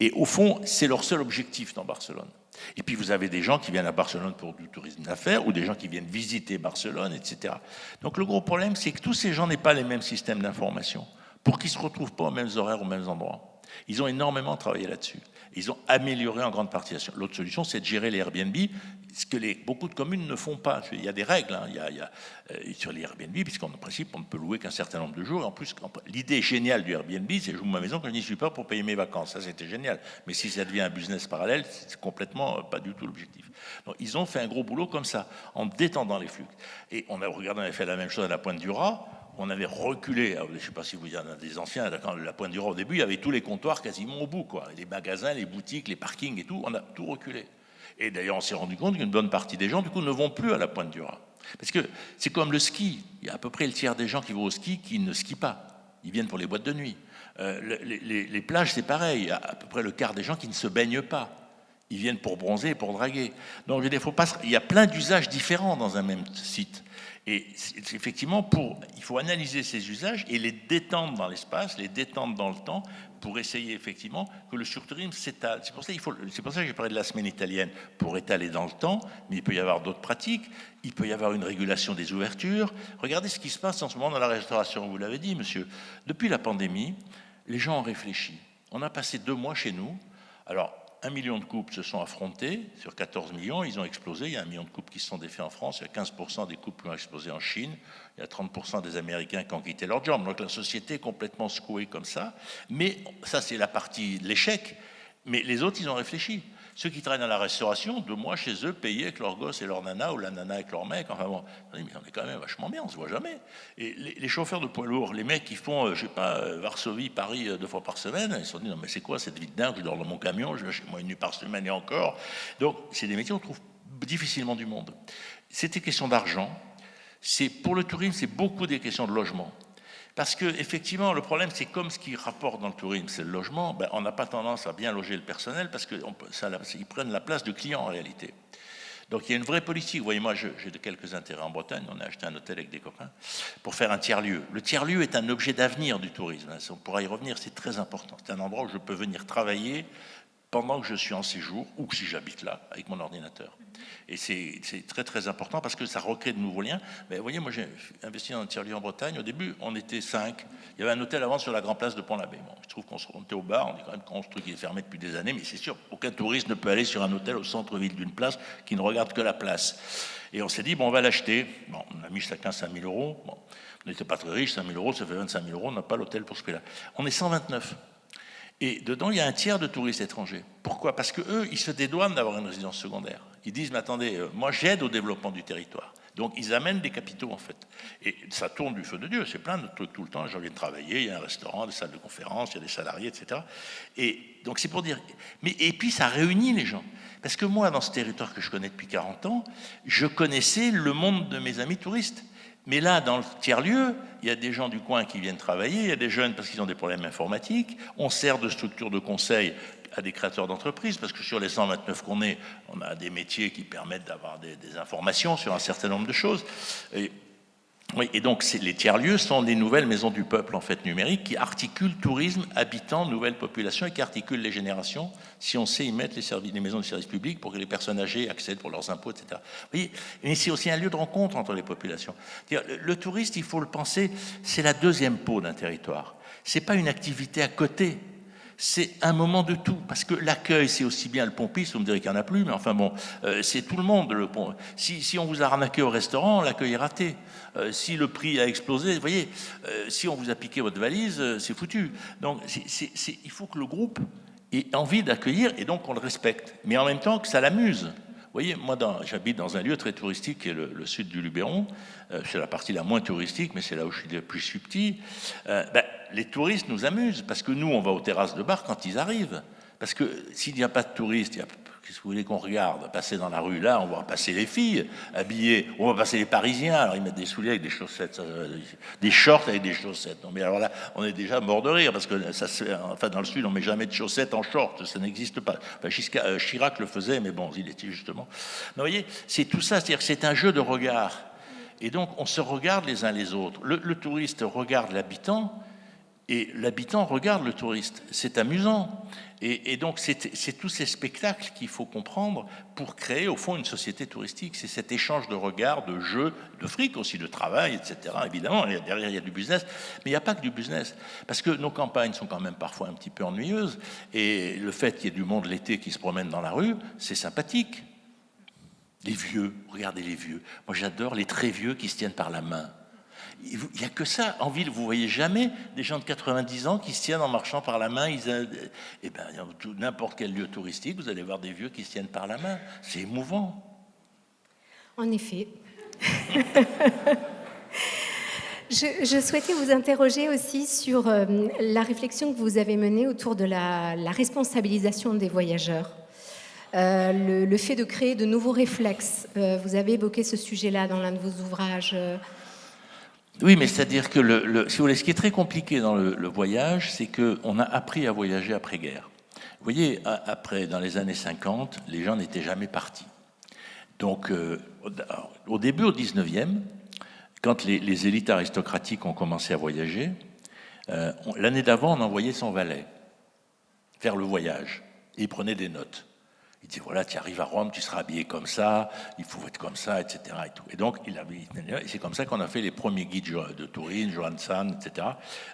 Et au fond, c'est leur seul objectif dans Barcelone. Et puis vous avez des gens qui viennent à Barcelone pour du tourisme d'affaires ou des gens qui viennent visiter Barcelone, etc. Donc le gros problème, c'est que tous ces gens n'aient pas les mêmes systèmes d'information pour qu'ils ne se retrouvent pas aux mêmes horaires, aux mêmes endroits. Ils ont énormément travaillé là-dessus. Ils ont amélioré en grande partie. L'autre solution, c'est de gérer les Airbnb, ce que beaucoup de communes ne font pas. Il y a des règles sur les Airbnb, puisqu'en principe, on ne peut louer qu'un certain nombre de jours. En plus, l'idée géniale du Airbnb, c'est je loue ma maison quand je n'y suis pas pour payer mes vacances. Ça, c'était génial. Mais si ça devient un business parallèle, c'est complètement pas du tout l'objectif. Donc, ils ont fait un gros boulot comme ça, en détendant les flux. Et on avait fait la même chose à la Pointe du Raz. On avait reculé, je ne sais pas si vous y en avez des anciens, quand la Pointe du Raz au début, il y avait tous les comptoirs quasiment au bout, quoi. Les magasins, les boutiques, les parkings et tout, on a tout reculé. Et d'ailleurs, on s'est rendu compte qu'une bonne partie des gens, du coup, ne vont plus à la Pointe du Raz. Parce que c'est comme le ski. Il y a à peu près le tiers des gens qui vont au ski qui ne skient pas. Ils viennent pour les boîtes de nuit. Les plages, c'est pareil. Il y a à peu près le quart des gens qui ne se baignent pas. Ils viennent pour bronzer et pour draguer. Donc, il y a plein d'usages différents dans un même site. Et effectivement, il faut analyser ces usages et les détendre dans l'espace, les détendre dans le temps, pour essayer effectivement que le surtourisme s'étale. C'est pour ça que j'ai parlé de la semaine italienne, pour étaler dans le temps, mais il peut y avoir d'autres pratiques, il peut y avoir une régulation des ouvertures. Regardez ce qui se passe en ce moment dans la restauration, vous l'avez dit, monsieur. Depuis la pandémie, les gens ont réfléchi. On a passé 2 mois chez nous. Alors, 1 million de couples se sont affrontés, sur 14 millions, ils ont explosé. Il y a 1 million de couples qui se sont défaits en France, il y a 15% des couples qui ont explosé en Chine, il y a 30% des Américains qui ont quitté leur job. Donc la société est complètement secouée comme ça. Mais ça, c'est la partie de l'échec. Mais les autres, ils ont réfléchi. Ceux qui travaillent dans la restauration, 2 mois chez eux, payés avec leurs gosses et leur nana, ou la nana avec leur mec, enfin bon, mais on est quand même vachement bien, on se voit jamais. Et les chauffeurs de poids lourds, les mecs qui font, je sais pas, Varsovie, Paris 2 fois par semaine, ils se sont dit, non mais c'est quoi cette vie de dingue, je dors dans mon camion, je vais chez moi 1 nuit par semaine et encore. Donc c'est des métiers où on trouve difficilement du monde. C'était question d'argent. Pour le tourisme, c'est beaucoup des questions de logement. Parce que effectivement, le problème, c'est comme ce qui rapporte dans le tourisme, c'est le logement. On n'a pas tendance à bien loger le personnel parce qu'ils prennent la place de clients en réalité. Donc il y a une vraie politique. Vous voyez, moi, j'ai quelques intérêts en Bretagne. On a acheté un hôtel avec des copains pour faire un tiers-lieu. Le tiers-lieu est un objet d'avenir du tourisme. On pourra y revenir, c'est très important. C'est un endroit où je peux venir travailler pendant que je suis en séjour ou si j'habite là avec mon ordinateur. Et c'est très très important parce que ça recrée de nouveaux liens. Mais vous voyez, moi j'ai investi dans un tiers-lieu en Bretagne. Au début, on était 5. Il y avait un hôtel avant sur la Grand Place de Pont-l'Abbé. Bon, je trouve qu'on se remontait au bar. On dit quand même qu'on ce truc est fermé depuis des années, mais c'est sûr, aucun touriste ne peut aller sur un hôtel au centre-ville d'une place qui ne regarde que la place. Et on s'est dit, bon, on va l'acheter. Bon, on a mis chacun 5 000 euros. Bon, on n'était pas très riches, 5 000 euros, ça fait 25 000 euros. On n'a pas l'hôtel pour ce prix-là. On est 129. Et dedans, il y a un tiers de touristes étrangers. Pourquoi ? Parce qu'eux, ils se dédouanent d'avoir une résidence secondaire. Ils disent, mais attendez, moi j'aide au développement du territoire. Donc ils amènent des capitaux en fait. Et ça tourne du feu de Dieu, c'est plein de trucs tout le temps. Les gens viennent travailler, il y a un restaurant, des salles de conférence, il y a des salariés, etc. Et donc c'est pour dire... Et puis ça réunit les gens. Parce que moi, dans ce territoire que je connais depuis 40 ans, je connaissais le monde de mes amis touristes. Mais là, dans le tiers-lieu, il y a des gens du coin qui viennent travailler, il y a des jeunes parce qu'ils ont des problèmes informatiques, on sert de structure de conseil à des créateurs d'entreprises, parce que sur les 129 qu'on est, on a des métiers qui permettent d'avoir des informations sur un certain nombre de choses. Et donc les tiers-lieux sont des nouvelles maisons du peuple en fait numériques qui articulent tourisme, habitants, nouvelles populations et qui articulent les générations si on sait y mettre les maisons de services publics pour que les personnes âgées accèdent pour leurs impôts, etc. Vous voyez, mais c'est aussi un lieu de rencontre entre les populations. Le touriste, il faut le penser, c'est la deuxième peau d'un territoire. C'est pas une activité à côté. c'est un moment de tout, parce que l'accueil, c'est aussi bien le pompiste, vous me direz qu'il n'y en a plus, mais enfin bon, c'est tout le monde. Si on vous a arnaqué au restaurant, l'accueil est raté. Si le prix a explosé, vous voyez, si on vous a piqué votre valise, c'est foutu. Donc il faut que le groupe ait envie d'accueillir, et donc on le respecte, mais en même temps que ça l'amuse. Vous voyez, moi, j'habite dans un lieu très touristique qui est le sud du Luberon. C'est la partie la moins touristique, mais c'est là où je suis le plus subtil. Les touristes nous amusent, parce que nous, on va aux terrasses de bar quand ils arrivent. Parce que s'il n'y a pas de touristes, qu'est-ce que vous voulez qu'on regarde? Passer dans la rue, là, on va passer les filles habillées, on va passer les Parisiens, alors ils mettent des souliers avec des chaussettes, des shorts avec des chaussettes. Non, mais alors là, on est déjà mort de rire, parce que enfin, dans le sud, on ne met jamais de chaussettes en short, ça n'existe pas. Enfin, Chirac le faisait, mais bon, il était justement... Non, vous voyez, c'est tout ça, c'est-à-dire que c'est un jeu de regard. Et donc, on se regarde les uns les autres. Le touriste regarde l'habitant, et l'habitant regarde le touriste. C'est amusant. Et donc, c'est tous ces spectacles qu'il faut comprendre pour créer, au fond, une société touristique. C'est cet échange de regards, de jeux, de fric aussi, de travail, etc. Évidemment, derrière, il y a du business. Mais il n'y a pas que du business. Parce que nos campagnes sont quand même parfois un petit peu ennuyeuses. Et le fait qu'il y ait du monde l'été qui se promène dans la rue, c'est sympathique. Les vieux, regardez les vieux. Moi, j'adore les très vieux qui se tiennent par la main. Il n'y a que ça. En ville, vous ne voyez jamais des gens de 90 ans qui se tiennent en marchant par la main. Dans n'importe quel lieu touristique, vous allez voir des vieux qui se tiennent par la main. C'est émouvant. En effet. Je souhaitais vous interroger aussi sur la réflexion que vous avez menée autour de la responsabilisation des voyageurs. Le fait de créer de nouveaux réflexes. Vous avez évoqué ce sujet-là dans l'un de vos ouvrages. Oui, mais c'est-à-dire que, si vous voulez, ce qui est très compliqué dans le voyage, c'est qu'on a appris à voyager après-guerre. Vous voyez, dans les années 50, les gens n'étaient jamais partis. Donc, au début, au 19e, quand les élites aristocratiques ont commencé à voyager, l'année d'avant, on envoyait son valet faire le voyage. Et il prenait des notes. Il dit, voilà, tu arrives à Rome, tu seras habillé comme ça, il faut être comme ça, etc. Et, tout. Et donc, c'est comme ça qu'on a fait les premiers guides de Tourine, Johansson, etc.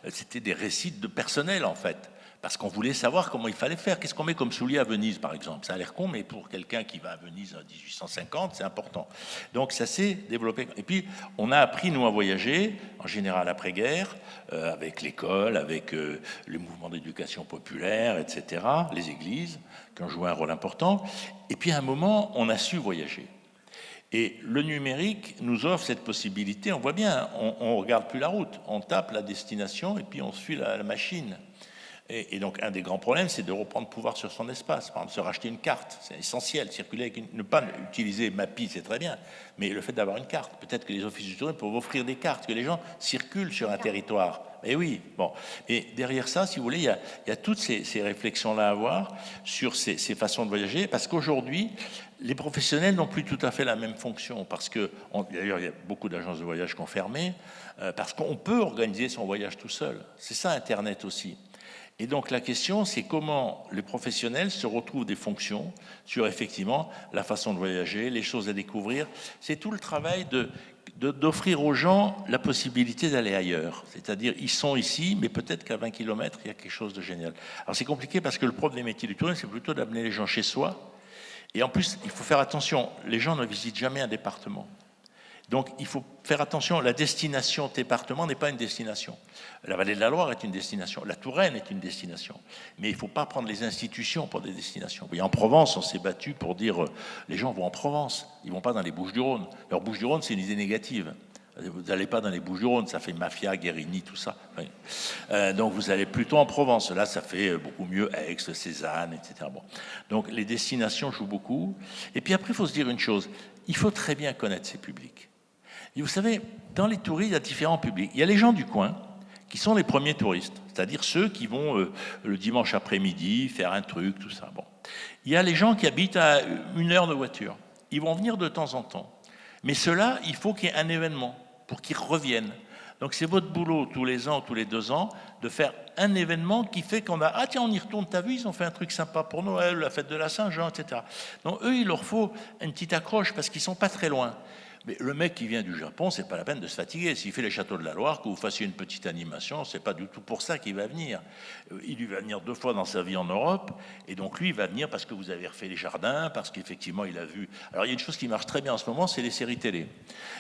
C'était des récits de personnel, en fait. Parce qu'on voulait savoir comment il fallait faire. Qu'est-ce qu'on met comme soulier à Venise, par exemple? Ça a l'air con, mais pour quelqu'un qui va à Venise en 1850, c'est important. Donc ça s'est développé. Et puis, on a appris, nous, à voyager, en général après-guerre, avec l'école, avec les mouvements d'éducation populaire, etc., les églises, qui ont joué un rôle important. Et puis, à un moment, on a su voyager. Et le numérique nous offre cette possibilité. On voit bien, on ne regarde plus la route. On tape la destination et puis on suit la machine. Et donc, un des grands problèmes, c'est de reprendre pouvoir sur son espace. Par exemple, se racheter une carte, c'est essentiel. Circuler ne pas utiliser Mappy, c'est très bien. Mais le fait d'avoir une carte, peut-être que les offices du tourisme peuvent offrir des cartes, que les gens circulent sur un territoire. Et oui, bon. Et derrière ça, si vous voulez, il y a toutes ces réflexions-là à avoir sur ces façons de voyager. Parce qu'aujourd'hui, les professionnels n'ont plus tout à fait la même fonction. Parce que, d'ailleurs, il y a beaucoup d'agences de voyage qui ont fermé. Parce qu'on peut organiser son voyage tout seul. C'est ça, Internet aussi. Et donc la question, c'est comment les professionnels se retrouvent des fonctions sur effectivement la façon de voyager, les choses à découvrir. C'est tout le travail d'offrir aux gens la possibilité d'aller ailleurs. C'est-à-dire, ils sont ici, mais peut-être qu'à 20 km, il y a quelque chose de génial. Alors c'est compliqué parce que le propre des métiers du tourisme, c'est plutôt d'amener les gens chez soi. Et en plus, il faut faire attention, les gens ne visitent jamais un département. Donc, il faut faire attention, la destination département n'est pas une destination. La vallée de la Loire est une destination, la Touraine est une destination. Mais il ne faut pas prendre les institutions pour des destinations. Et en Provence, on s'est battu pour dire, les gens vont en Provence, ils ne vont pas dans les Bouches-du-Rhône. Alors, Bouches-du-Rhône, c'est une idée négative. Vous n'allez pas dans les Bouches-du-Rhône, ça fait mafia, Guérini, tout ça. Donc, vous allez plutôt en Provence. Là, ça fait beaucoup mieux Aix, Cézanne, etc. Bon. Donc, les destinations jouent beaucoup. Et puis après, il faut se dire une chose, il faut très bien connaître ses publics. Et vous savez, dans les touristes, il y a différents publics. Il y a les gens du coin, qui sont les premiers touristes, c'est-à-dire ceux qui vont le dimanche après-midi faire un truc, tout ça. Bon. Il y a les gens qui habitent à 1 heure de voiture. Ils vont venir de temps en temps. Mais ceux-là, il faut qu'il y ait un événement pour qu'ils reviennent. Donc c'est votre boulot, tous les ans, tous les 2 ans, de faire un événement qui fait qu'on a... Ah tiens, on y retourne, t'as vu, ils ont fait un truc sympa pour Noël, la fête de la Saint-Jean, etc. Donc eux, il leur faut une petite accroche parce qu'ils ne sont pas très loin. Mais le mec qui vient du Japon, c'est pas la peine de se fatiguer. S'il fait les châteaux de la Loire, que vous fassiez une petite animation, c'est pas du tout pour ça qu'il va venir. Il va venir 2 fois dans sa vie en Europe, et donc lui, il va venir parce que vous avez refait les jardins, parce qu'effectivement, il a vu... Alors, il y a une chose qui marche très bien en ce moment, c'est les séries télé.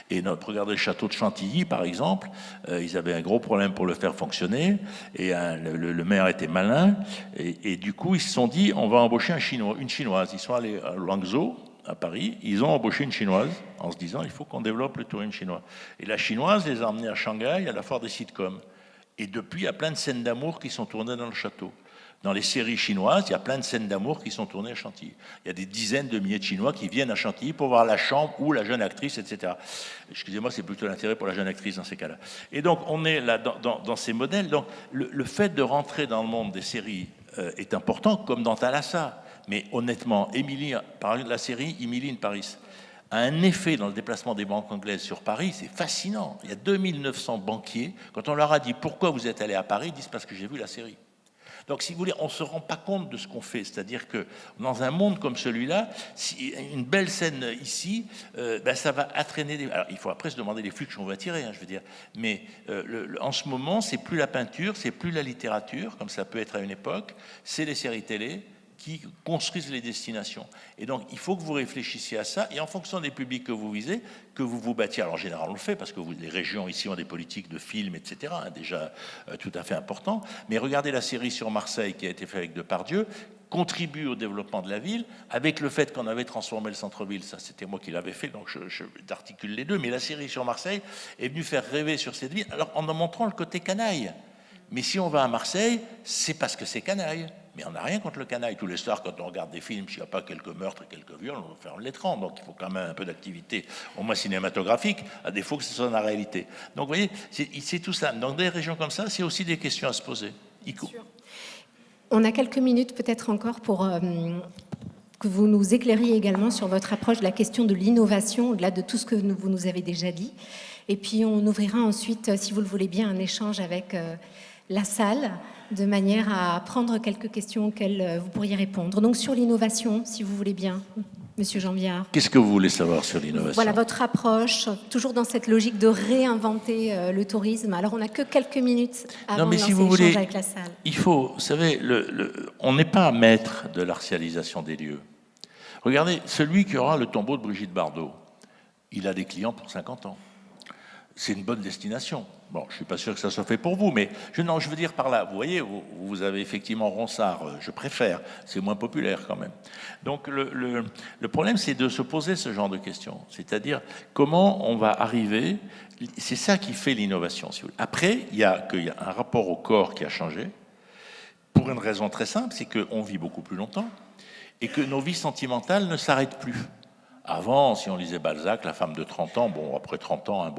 Et regardez le château de Chantilly, par exemple, ils avaient un gros problème pour le faire fonctionner, et le maire était malin, et du coup, ils se sont dit, on va embaucher une Chinoise. Ils sont allés à Languedoc, à Paris, ils ont embauché une Chinoise en se disant il faut qu'on développe le tourisme chinois. Et la Chinoise les a emmenés à Shanghai, à la foire des sitcoms. Et depuis, il y a plein de scènes d'amour qui sont tournées dans le château. Dans les séries chinoises, il y a plein de scènes d'amour qui sont tournées à Chantilly. Il y a des dizaines de milliers de Chinois qui viennent à Chantilly pour voir la chambre ou la jeune actrice, etc. Excusez-moi, c'est plutôt l'intérêt pour la jeune actrice dans ces cas-là. Et donc, on est là dans ces modèles. Donc, le fait de rentrer dans le monde des séries est important, comme dans Thalassa. Mais honnêtement, la série Emily in Paris a un effet dans le déplacement des banques anglaises sur Paris, c'est fascinant. Il y a 2900 banquiers, quand on leur a dit pourquoi vous êtes allés à Paris, ils disent parce que j'ai vu la série. Donc, si vous voulez, on ne se rend pas compte de ce qu'on fait. C'est-à-dire que dans un monde comme celui-là, une belle scène ici, ça va entraîner Alors, il faut après se demander les flux qu'on va tirer, je veux dire. Mais en ce moment, c'est plus la peinture, c'est plus la littérature, comme ça peut être à une époque, c'est les séries télé qui construisent les destinations. Et donc, il faut que vous réfléchissiez à ça, et en fonction des publics que vous visez, que vous vous battiez. Alors, en général, on le fait, parce que les régions ici ont des politiques de films, etc., déjà tout à fait importants. Mais regardez la série sur Marseille qui a été faite avec Depardieu, contribue au développement de la ville, avec le fait qu'on avait transformé le centre-ville, ça c'était moi qui l'avais fait, donc j'articule les deux, mais la série sur Marseille est venue faire rêver sur cette ville, alors en montrant le côté canaille. Mais si on va à Marseille, c'est parce que c'est canaille. Mais on n'a rien contre le canaille. Tous les soirs, quand on regarde des films, s'il n'y a pas quelques meurtres et quelques viols, on va faire l'écran. Donc il faut quand même un peu d'activité, au moins cinématographique, à défaut que ce soit dans la réalité. Donc vous voyez, c'est tout ça. Dans des régions comme ça, c'est aussi des questions à se poser. On a quelques minutes peut-être encore pour que vous nous éclairiez également sur votre approche de la question de l'innovation, au-delà de tout ce que vous nous avez déjà dit. Et puis on ouvrira ensuite, si vous le voulez bien, un échange avec la salle, de manière à prendre quelques questions auxquelles vous pourriez répondre. Donc sur l'innovation, si vous voulez bien, Monsieur Jean Viard. Qu'est-ce que vous voulez savoir sur l'innovation ? Voilà votre approche, toujours dans cette logique de réinventer le tourisme. Alors on n'a que quelques minutes avant de lancer l'échange avec la salle. Il faut, vous savez, on n'est pas maître de l'artialisation des lieux. Regardez, celui qui aura le tombeau de Brigitte Bardot, il a des clients pour 50 ans. C'est une bonne destination. Bon, je ne suis pas sûr que ça soit fait pour vous, mais je veux dire par là, vous voyez, vous avez effectivement Ronsard, je préfère, c'est moins populaire quand même. Donc le problème, c'est de se poser ce genre de questions, c'est-à-dire comment on va arriver, c'est ça qui fait l'innovation. Si vous voulez. Après, il y a un rapport au corps qui a changé, pour une raison très simple, c'est qu'on vit beaucoup plus longtemps, et que nos vies sentimentales ne s'arrêtent plus. Avant, si on lisait Balzac, la femme de 30 ans, bon, après 30 ans,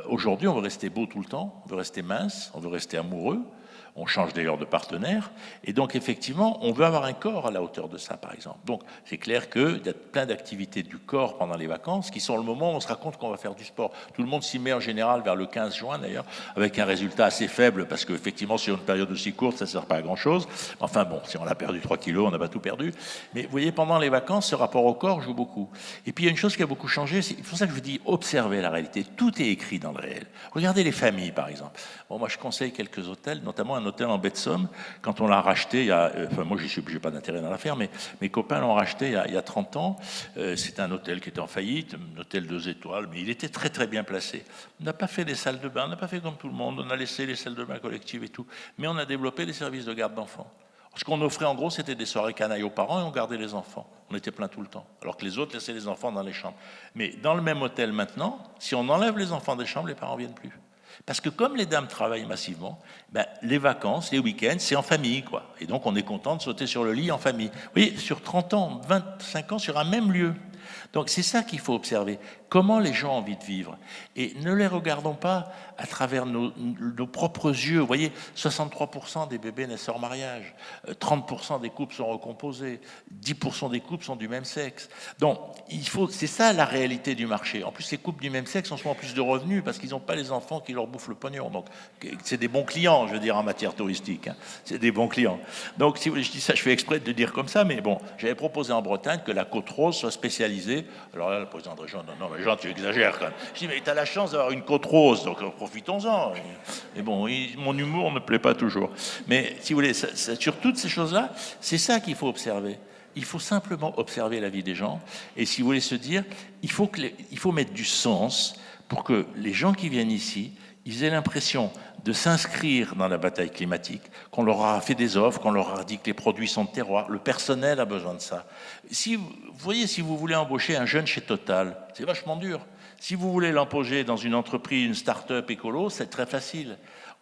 aujourd'hui, on veut rester beau tout le temps, on veut rester mince, on veut rester amoureux, on change d'ailleurs de partenaire, et donc effectivement, on veut avoir un corps à la hauteur de ça, par exemple. Donc, c'est clair qu'il y a plein d'activités du corps pendant les vacances qui sont le moment où on se rend compte qu'on va faire du sport. Tout le monde s'y met en général vers le 15 juin, d'ailleurs, avec un résultat assez faible, parce qu'effectivement, sur une période aussi courte, ça ne sert pas à grand-chose. Enfin bon, si on a perdu 3 kilos, on n'a pas tout perdu. Mais vous voyez, pendant les vacances, ce rapport au corps joue beaucoup. Et puis, il y a une chose qui a beaucoup changé, c'est pour ça que je vous dis, observez la réalité. Tout est écrit dans le réel. Regardez les familles, par exemple. Bon, moi, je conseille quelques hôtels, notamment un hôtel en baie de Somme. Quand on l'a racheté, moi, j'ai pas d'intérêt dans l'affaire, mais mes copains l'ont racheté il y a 30 ans. C'est un hôtel qui était en faillite, un hôtel 2 étoiles, mais il était très, très bien placé. On n'a pas fait des salles de bain, on n'a pas fait comme tout le monde, on a laissé les salles de bain collectives et tout, mais on a développé des services de garde d'enfants. Ce qu'on offrait, en gros, c'était des soirées canailles aux parents et on gardait les enfants. On était plein tout le temps, alors que les autres laissaient les enfants dans les chambres. Mais dans le même hôtel maintenant, si on enlève les enfants des chambres, les parents ne viennent plus. Parce que comme les dames travaillent massivement, les vacances, les week-ends, c'est en famille, quoi. Et donc, on est content de sauter sur le lit en famille. Vous voyez, sur 30 ans, 25 ans, sur un même lieu. Donc, c'est ça qu'il faut observer. Comment les gens ont envie de vivre. Et ne les regardons pas à travers nos propres yeux. Vous voyez, 63% des bébés naissent hors mariage. 30% des couples sont recomposés. 10% des couples sont du même sexe. Donc, c'est ça la réalité du marché. En plus, les couples du même sexe ont souvent plus de revenus parce qu'ils n'ont pas les enfants qui leur bouffent le pognon. Donc, c'est des bons clients, je veux dire, en matière touristique. Hein. C'est des bons clients. Donc, si vous voulez, je dis ça, je fais exprès de dire comme ça, mais bon, j'avais proposé en Bretagne que la Côte Rose soit spécialisée industrialisées. Alors là, le président de région, non, mais Jean, tu exagères quand même. Je dis, mais tu as la chance d'avoir une côte rose, donc profitons-en. Et bon, mon humour ne plaît pas toujours. Mais si vous voulez, sur toutes ces choses-là, c'est ça qu'il faut observer. Il faut simplement observer la vie des gens. Et si vous voulez se dire, il faut mettre du sens pour que les gens qui viennent ici, ils aient l'impression de s'inscrire dans la bataille climatique, qu'on leur a fait des offres, qu'on leur a dit que les produits sont de terroir, le personnel a besoin de ça. Si vous voyez, si vous voulez embaucher un jeune chez Total, c'est vachement dur. Si vous voulez l'embaucher dans une entreprise, une start-up écolo, c'est très facile.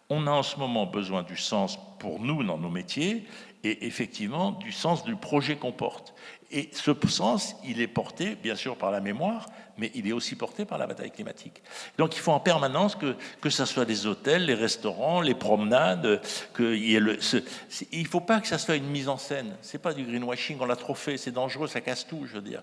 On a en ce moment besoin du sens pour nous dans nos métiers et effectivement du sens du projet qu'on porte. Et ce sens, il est porté bien sûr par la mémoire, mais il est aussi porté par la bataille climatique. Donc il faut en permanence que ça soit les hôtels, les restaurants, les promenades, il ne faut pas que ça soit une mise en scène. C'est pas du greenwashing, on l'a trop fait, c'est dangereux, ça casse tout, je veux dire.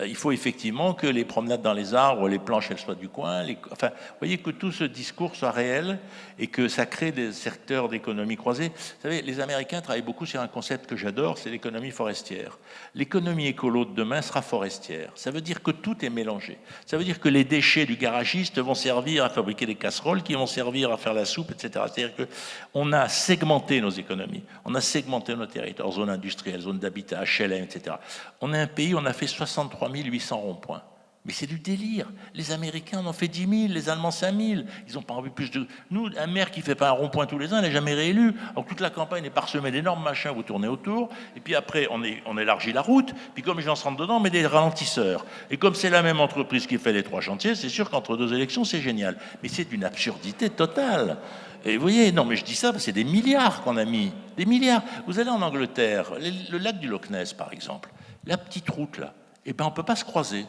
Il faut effectivement que les promenades dans les arbres, les planches, elles soient du coin. Enfin, vous voyez que tout ce discours soit réel et que ça crée des secteurs d'économie croisée. Vous savez, les Américains travaillent beaucoup sur un concept que j'adore, c'est l'économie forestière. L'économie écolo de demain sera forestière. Ça veut dire que tout est mélangé. Ça veut dire que les déchets du garagiste vont servir à fabriquer des casseroles qui vont servir à faire la soupe, etc. C'est-à-dire qu'on a segmenté nos économies, on a segmenté nos territoires, zones industrielles, zones d'habitat, HLM, etc. On est un pays, on a fait 63 800 ronds-points. Mais c'est du délire. Les Américains en ont fait 10 000, les Allemands 5 000. Ils n'ont pas envie plus de... Nous, un maire qui ne fait pas un rond-point tous les ans, il n'est jamais réélu. Donc toute la campagne est parsemée d'énormes machins, vous tournez autour. Et puis après, on élargit la route. Puis comme les gens se rentrent dedans, on met des ralentisseurs. Et comme c'est la même entreprise qui fait les 3 chantiers, c'est sûr qu'entre 2 élections, c'est génial. Mais c'est d'une absurdité totale. Et vous voyez, non mais je dis ça, c'est des milliards qu'on a mis. Des milliards. Vous allez en Angleterre, le lac du Loch Ness, par exemple. La petite route, là, eh ben on ne peut pas se croiser.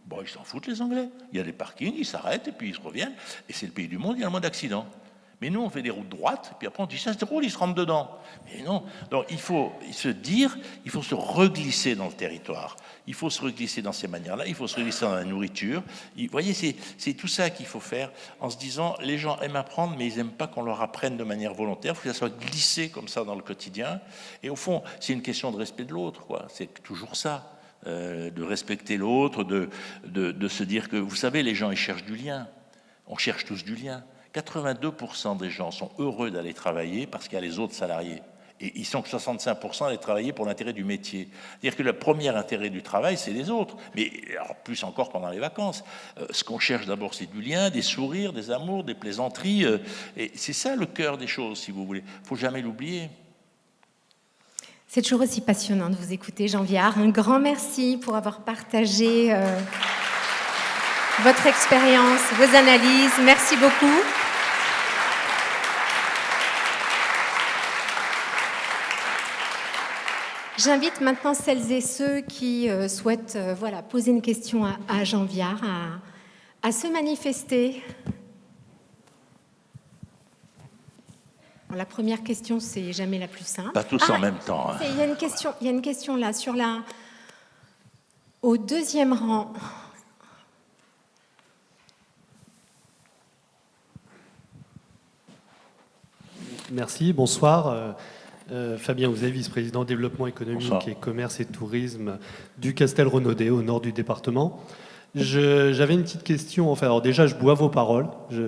Bon, ils s'en foutent, les Anglais. Il y a des parkings, ils s'arrêtent, et puis ils se reviennent. Et c'est le pays du monde, il y a le moins d'accidents. Mais nous, on fait des routes droites, et puis après, on dit, ça se roule, ils se rentrent dedans. Mais non. Donc, il faut se dire, il faut se reglisser dans le territoire. Il faut se reglisser dans ces manières-là. Il faut se reglisser dans la nourriture. Vous voyez, c'est tout ça qu'il faut faire en se disant, les gens aiment apprendre, mais ils n'aiment pas qu'on leur apprenne de manière volontaire. Il faut que ça soit glissé comme ça dans le quotidien. Et au fond, c'est une question de respect de l'autre, quoi. C'est toujours ça. De respecter l'autre, de se dire que, vous savez, les gens, ils cherchent du lien. On cherche tous du lien. 82% des gens sont heureux d'aller travailler parce qu'il y a les autres salariés. Et ils sont que 65% à aller travailler pour l'intérêt du métier. C'est-à-dire que le premier intérêt du travail, c'est les autres. Mais alors, plus encore pendant les vacances. Ce qu'on cherche d'abord, c'est du lien, des sourires, des amours, des plaisanteries. Et c'est ça le cœur des choses, si vous voulez. Il ne faut jamais l'oublier. C'est toujours aussi passionnant de vous écouter, Jean Viard. Un grand merci pour avoir partagé votre expérience, vos analyses. Merci beaucoup. J'invite maintenant celles et ceux qui souhaitent poser une question à Jean Viard à se manifester. La première question, c'est jamais la plus simple. Pas tous en même temps. Hein. Il y a une question là, au deuxième rang. Merci, bonsoir. Fabien Ouzet, vice-président développement économique bonsoir. Et commerce et tourisme du Castel Renaudet, au nord du département. J'avais une petite question. Enfin, alors déjà, je bois vos paroles.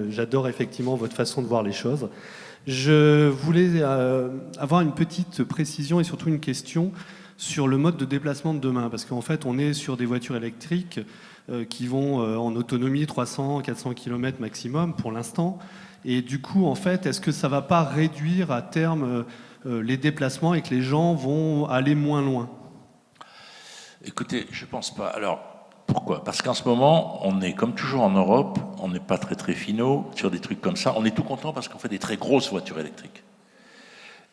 J'adore effectivement votre façon de voir les choses. Je voulais avoir une petite précision et surtout une question sur le mode de déplacement de demain. Parce qu'en fait, on est sur des voitures électriques qui vont en autonomie 300-400 km maximum pour l'instant. Et du coup, en fait, est-ce que ça ne va pas réduire à terme les déplacements et que les gens vont aller moins loin? Écoutez, je ne pense pas. Alors, pourquoi? Parce qu'en ce moment, on est, comme toujours en Europe, on n'est pas très finaux sur des trucs comme ça. On est tout content parce qu'on fait des très grosses voitures électriques.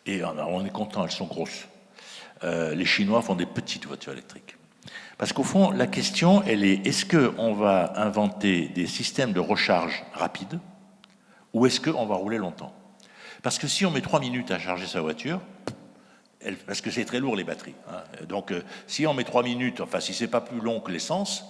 Et on est content, elles sont grosses. Les Chinois font des petites voitures électriques. Parce qu'au fond, la question, elle est, est-ce qu'on va inventer des systèmes de recharge rapides ou est-ce qu'on va rouler longtemps? Parce que si on met 3 minutes à charger sa voiture, parce que c'est très lourd les batteries, hein, donc si on met 3 minutes, enfin si c'est pas plus long que l'essence,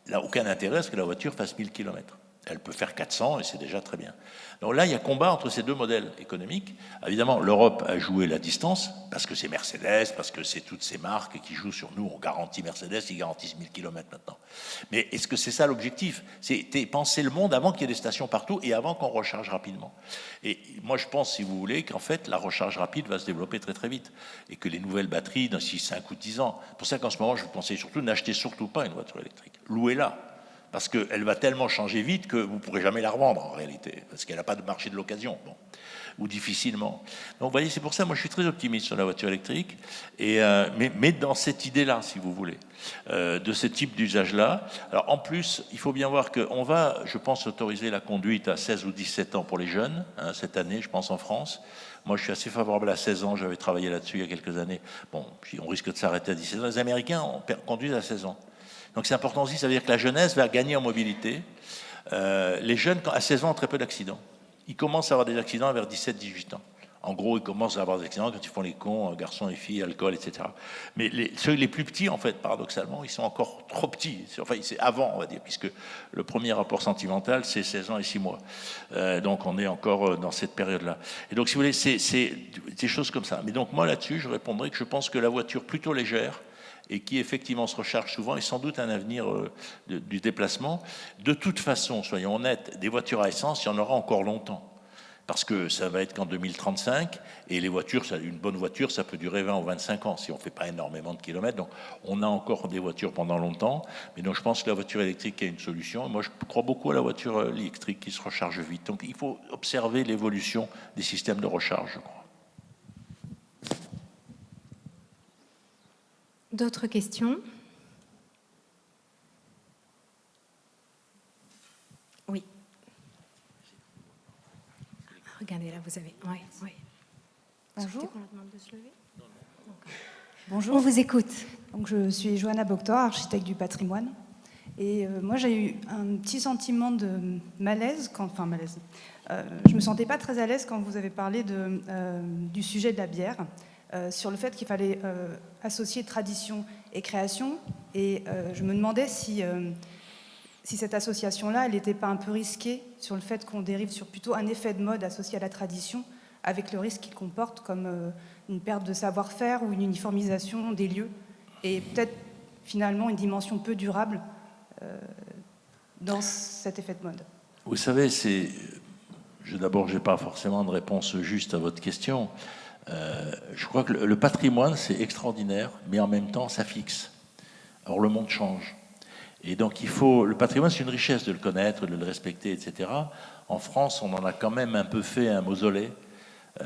il n'a aucun intérêt à ce que la voiture fasse 1000 km. Elle peut faire 400 et c'est déjà très bien. Donc là, il y a combat entre ces deux modèles économiques. Évidemment, l'Europe a joué la distance, parce que c'est Mercedes, parce que c'est toutes ces marques qui jouent sur nous. On garantit Mercedes, ils garantissent 1000 km maintenant. Mais est-ce que c'est ça l'objectif? C'est penser le monde avant qu'il y ait des stations partout et avant qu'on recharge rapidement. Et moi, je pense, si vous voulez, qu'en fait, la recharge rapide va se développer très très vite. Et que les nouvelles batteries, dans 6, 5 ou 10 ans. C'est pour ça qu'en ce moment, je vous conseille surtout, n'achetez surtout pas une voiture électrique. Louez-la. Parce qu'elle va tellement changer vite que vous ne pourrez jamais la revendre en réalité, parce qu'elle n'a pas de marché de l'occasion, bon, ou difficilement. Donc vous voyez, c'est pour ça, moi je suis très optimiste sur la voiture électrique, mais dans cette idée-là, si vous voulez, de ce type d'usage-là. Alors en plus, il faut bien voir qu'on va, je pense, autoriser la conduite à 16 ou 17 ans pour les jeunes, hein, cette année, je pense en France. Moi, je suis assez favorable à 16 ans, j'avais travaillé là-dessus il y a quelques années. Bon, on risque de s'arrêter à 17 ans. Les Américains conduisent à 16 ans. Donc c'est important aussi, ça veut dire que la jeunesse va gagner en mobilité. Les jeunes, à 16 ans, ont très peu d'accidents. Ils commencent à avoir des accidents vers 17-18 ans. En gros, ils commencent à avoir des accidents quand ils font les cons, garçons et filles, alcool, etc. Mais ceux les plus petits, en fait, paradoxalement, ils sont encore trop petits. Enfin, c'est avant, on va dire, puisque le premier rapport sentimental, c'est 16 ans et 6 mois. Donc on est encore dans cette période-là. Et donc, si vous voulez, c'est des choses comme ça. Mais donc moi, là-dessus, je répondrai que je pense que la voiture plutôt légère, et qui effectivement se recharge souvent, est sans doute un avenir du déplacement. De toute façon, soyons honnêtes, des voitures à essence, il y en aura encore longtemps. Parce que ça va être qu'en 2035, et les voitures, une bonne voiture, ça peut durer 20 ou 25 ans, si on ne fait pas énormément de kilomètres. Donc on a encore des voitures pendant longtemps, mais donc je pense que la voiture électrique est une solution. Et moi, je crois beaucoup à la voiture électrique qui se recharge vite. Donc il faut observer l'évolution des systèmes de recharge, je crois. D'autres questions? Oui. Regardez, là, vous avez... Oui, oui. Bonjour. Qu'on leur demande de se lever ? Bonjour. On vous écoute. Donc, je suis Johanna Boctor, architecte du patrimoine. Et moi, j'ai eu un petit sentiment de malaise. Je ne me sentais pas très à l'aise quand vous avez parlé du sujet de la bière. Sur le fait qu'il fallait associer tradition et création. Et je me demandais si cette association-là, elle n'était pas un peu risquée sur le fait qu'on dérive sur plutôt un effet de mode associé à la tradition, avec le risque qu'il comporte comme une perte de savoir-faire ou une uniformisation des lieux, et peut-être finalement une dimension peu durable dans cet effet de mode. Vous savez, d'abord, je n'ai pas forcément de réponse juste à votre question. Je crois que le patrimoine, c'est extraordinaire, mais en même temps, ça fixe. Or, le monde change. Et donc, le patrimoine, c'est une richesse de le connaître, de le respecter, etc. En France, on en a quand même un peu fait un mausolée.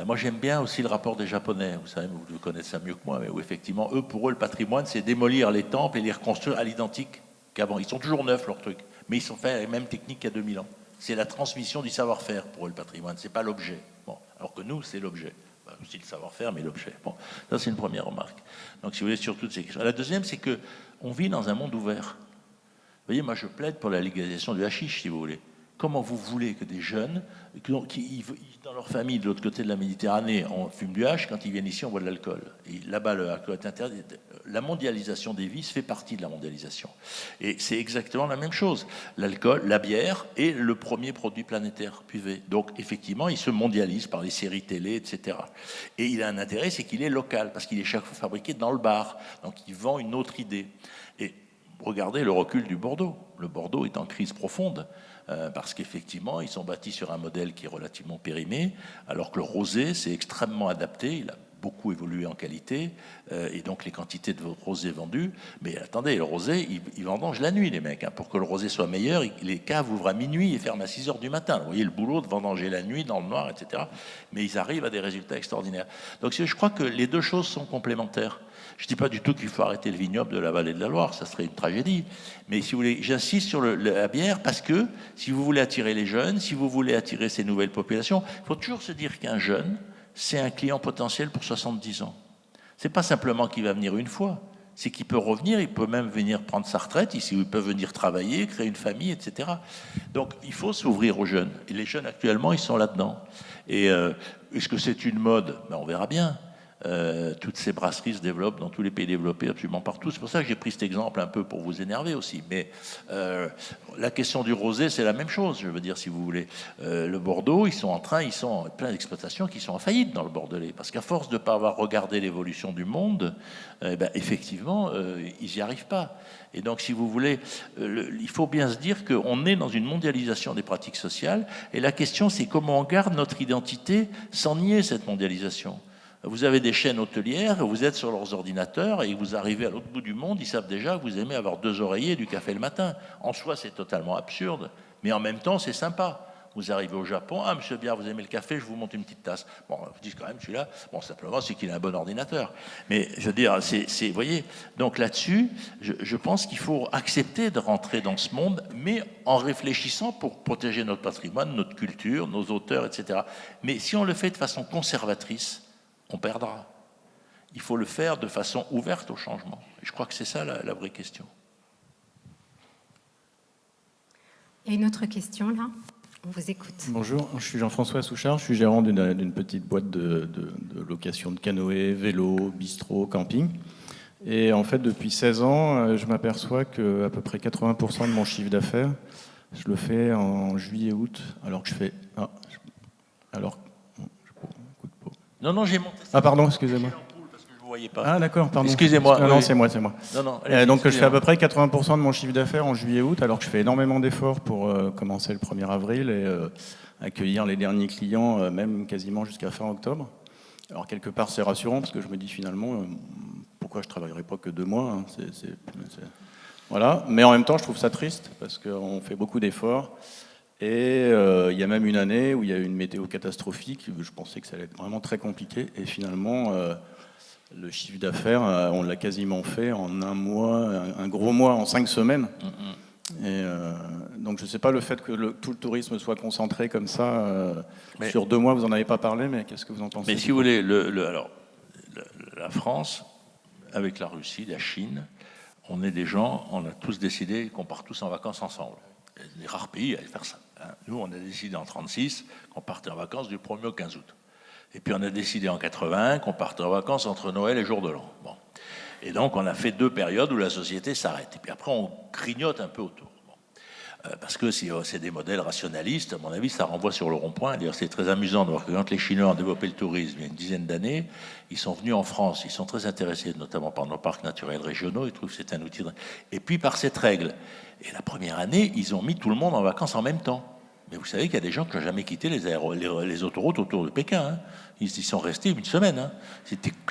Moi, j'aime bien aussi le rapport des Japonais. Vous savez, vous connaissez ça mieux que moi, mais où effectivement, pour eux, le patrimoine, c'est démolir les temples et les reconstruire à l'identique qu'avant. Ils sont toujours neufs, leurs trucs, mais ils sont faits avec les mêmes techniques qu'il y a 2000 ans. C'est la transmission du savoir-faire pour eux, le patrimoine, c'est pas l'objet. Bon, alors que nous, c'est l'objet. Aussi le savoir-faire, mais l'objet. Bon, ça, c'est une première remarque. Donc, si vous voulez, sur toutes ces questions. La deuxième, c'est qu'on vit dans un monde ouvert. Vous voyez, moi, je plaide pour la légalisation du hashish, si vous voulez. Comment vous voulez que des jeunes, qui dans leur famille, de l'autre côté de la Méditerranée, on fume du hash, quand ils viennent ici, on boit de l'alcool. Et là-bas, l'alcool est interdit. La mondialisation des vices fait partie de la mondialisation. Et c'est exactement la même chose. L'alcool, la bière est le premier produit planétaire privé. Donc, effectivement, il se mondialise par les séries télé, etc. Et il a un intérêt, c'est qu'il est local, parce qu'il est chaque fois fabriqué dans le bar. Donc, il vend une autre idée. Et regardez le recul du Bordeaux. Le Bordeaux est en crise profonde. Parce qu'effectivement, ils sont bâtis sur un modèle qui est relativement périmé, alors que le rosé, c'est extrêmement adapté, il a beaucoup évolué en qualité, et donc les quantités de rosé vendues. Mais attendez, le rosé, ils vendangent la nuit, les mecs. Hein. Pour que le rosé soit meilleur, les caves ouvrent à minuit et ferment à 6 heures du matin. Vous voyez le boulot de vendanger la nuit, dans le noir, etc. Mais ils arrivent à des résultats extraordinaires. Donc je crois que les deux choses sont complémentaires. Je ne dis pas du tout qu'il faut arrêter le vignoble de la vallée de la Loire, ça serait une tragédie. Mais si vous voulez, j'insiste sur la bière parce que si vous voulez attirer les jeunes, si vous voulez attirer ces nouvelles populations, il faut toujours se dire qu'un jeune, c'est un client potentiel pour 70 ans. Ce n'est pas simplement qu'il va venir une fois, c'est qu'il peut revenir, il peut même venir prendre sa retraite ici, il peut venir travailler, créer une famille, etc. Donc il faut s'ouvrir aux jeunes. Et les jeunes actuellement, ils sont là-dedans. Et est-ce que c'est une mode ? Ben, on verra bien. toutes ces brasseries se développent dans tous les pays développés, absolument partout. C'est pour ça que j'ai pris cet exemple un peu pour vous énerver aussi. Mais la question du rosé, c'est la même chose. Je veux dire, si vous voulez, le Bordeaux, ils sont plein d'exploitations qui sont en faillite dans le Bordelais. Parce qu'à force de ne pas avoir regardé l'évolution du monde, effectivement, ils n'y arrivent pas. Et donc, si vous voulez, il faut bien se dire qu'on est dans une mondialisation des pratiques sociales. Et la question, c'est comment on garde notre identité sans nier cette mondialisation. Vous avez des chaînes hôtelières, vous êtes sur leurs ordinateurs et vous arrivez à l'autre bout du monde, ils savent déjà que vous aimez avoir 2 oreillers et du café le matin. En soi, c'est totalement absurde, mais en même temps, c'est sympa. Vous arrivez au Japon, ah monsieur Biard, vous aimez le café, je vous monte une petite tasse. Bon, vous dites quand même celui-là, bon simplement c'est qu'il a un bon ordinateur. Mais je veux dire, vous voyez, donc là-dessus, je pense qu'il faut accepter de rentrer dans ce monde, mais en réfléchissant pour protéger notre patrimoine, notre culture, nos auteurs, etc. Mais si on le fait de façon conservatrice, on perdra. Il faut le faire de façon ouverte au changement. Je crois que c'est ça la vraie question. Il y a une autre question là. On vous écoute. Bonjour, je suis Jean-François Souchard, je suis gérant d'une petite boîte de location de canoë, vélo, bistrot, camping. Et en fait, depuis 16 ans, je m'aperçois qu'à peu près 80% de mon chiffre d'affaires, je le fais en juillet-août, alors que je fais... Non, j'ai monté ça. Ah pardon, excusez-moi. Ah d'accord, pardon. Excusez-moi. Non, c'est moi. Non, donc je fais à peu près 80% de mon chiffre d'affaires en juillet-août, alors que je fais énormément d'efforts pour commencer le 1er avril et accueillir les derniers clients, même quasiment jusqu'à fin octobre. Alors quelque part c'est rassurant, parce que je me dis finalement, pourquoi je ne travaillerai pas que 2 mois, hein, Voilà. Mais en même temps, je trouve ça triste, parce qu'on fait beaucoup d'efforts. Et il y a même une année où il y a eu une météo catastrophique, je pensais que ça allait être vraiment très compliqué, et finalement, le chiffre d'affaires, on l'a quasiment fait en 1 mois, un gros mois, en 5 semaines. Et donc je ne sais pas, le fait que tout le tourisme soit concentré comme ça, sur 2 mois, vous n'en avez pas parlé, mais qu'est-ce que vous en pensez? Mais si vous voulez, alors, la France, avec la Russie, la Chine, on est des gens, on a tous décidé qu'on part tous en vacances ensemble. Les rares pays allaient faire ça. Nous, on a décidé en 1936 qu'on partait en vacances du 1er au 15 août. Et puis on a décidé en 1981 qu'on partait en vacances entre Noël et Jour de l'An. Bon. Et donc on a fait 2 périodes où la société s'arrête. Et puis après on grignote un peu autour. Bon. Parce que si c'est des modèles rationalistes, à mon avis, ça renvoie sur le rond-point. D'ailleurs, c'est très amusant de voir que quand les Chinois ont développé le tourisme il y a une dizaine d'années, ils sont venus en France, ils sont très intéressés, notamment par nos parcs naturels régionaux, ils trouvent que c'est un outil Et puis par cette règle. Et la première année, ils ont mis tout le monde en vacances en même temps. Mais vous savez qu'il y a des gens qui n'ont jamais quitté les autoroutes autour de Pékin. Hein. Ils y sont restés 1 semaine. Hein.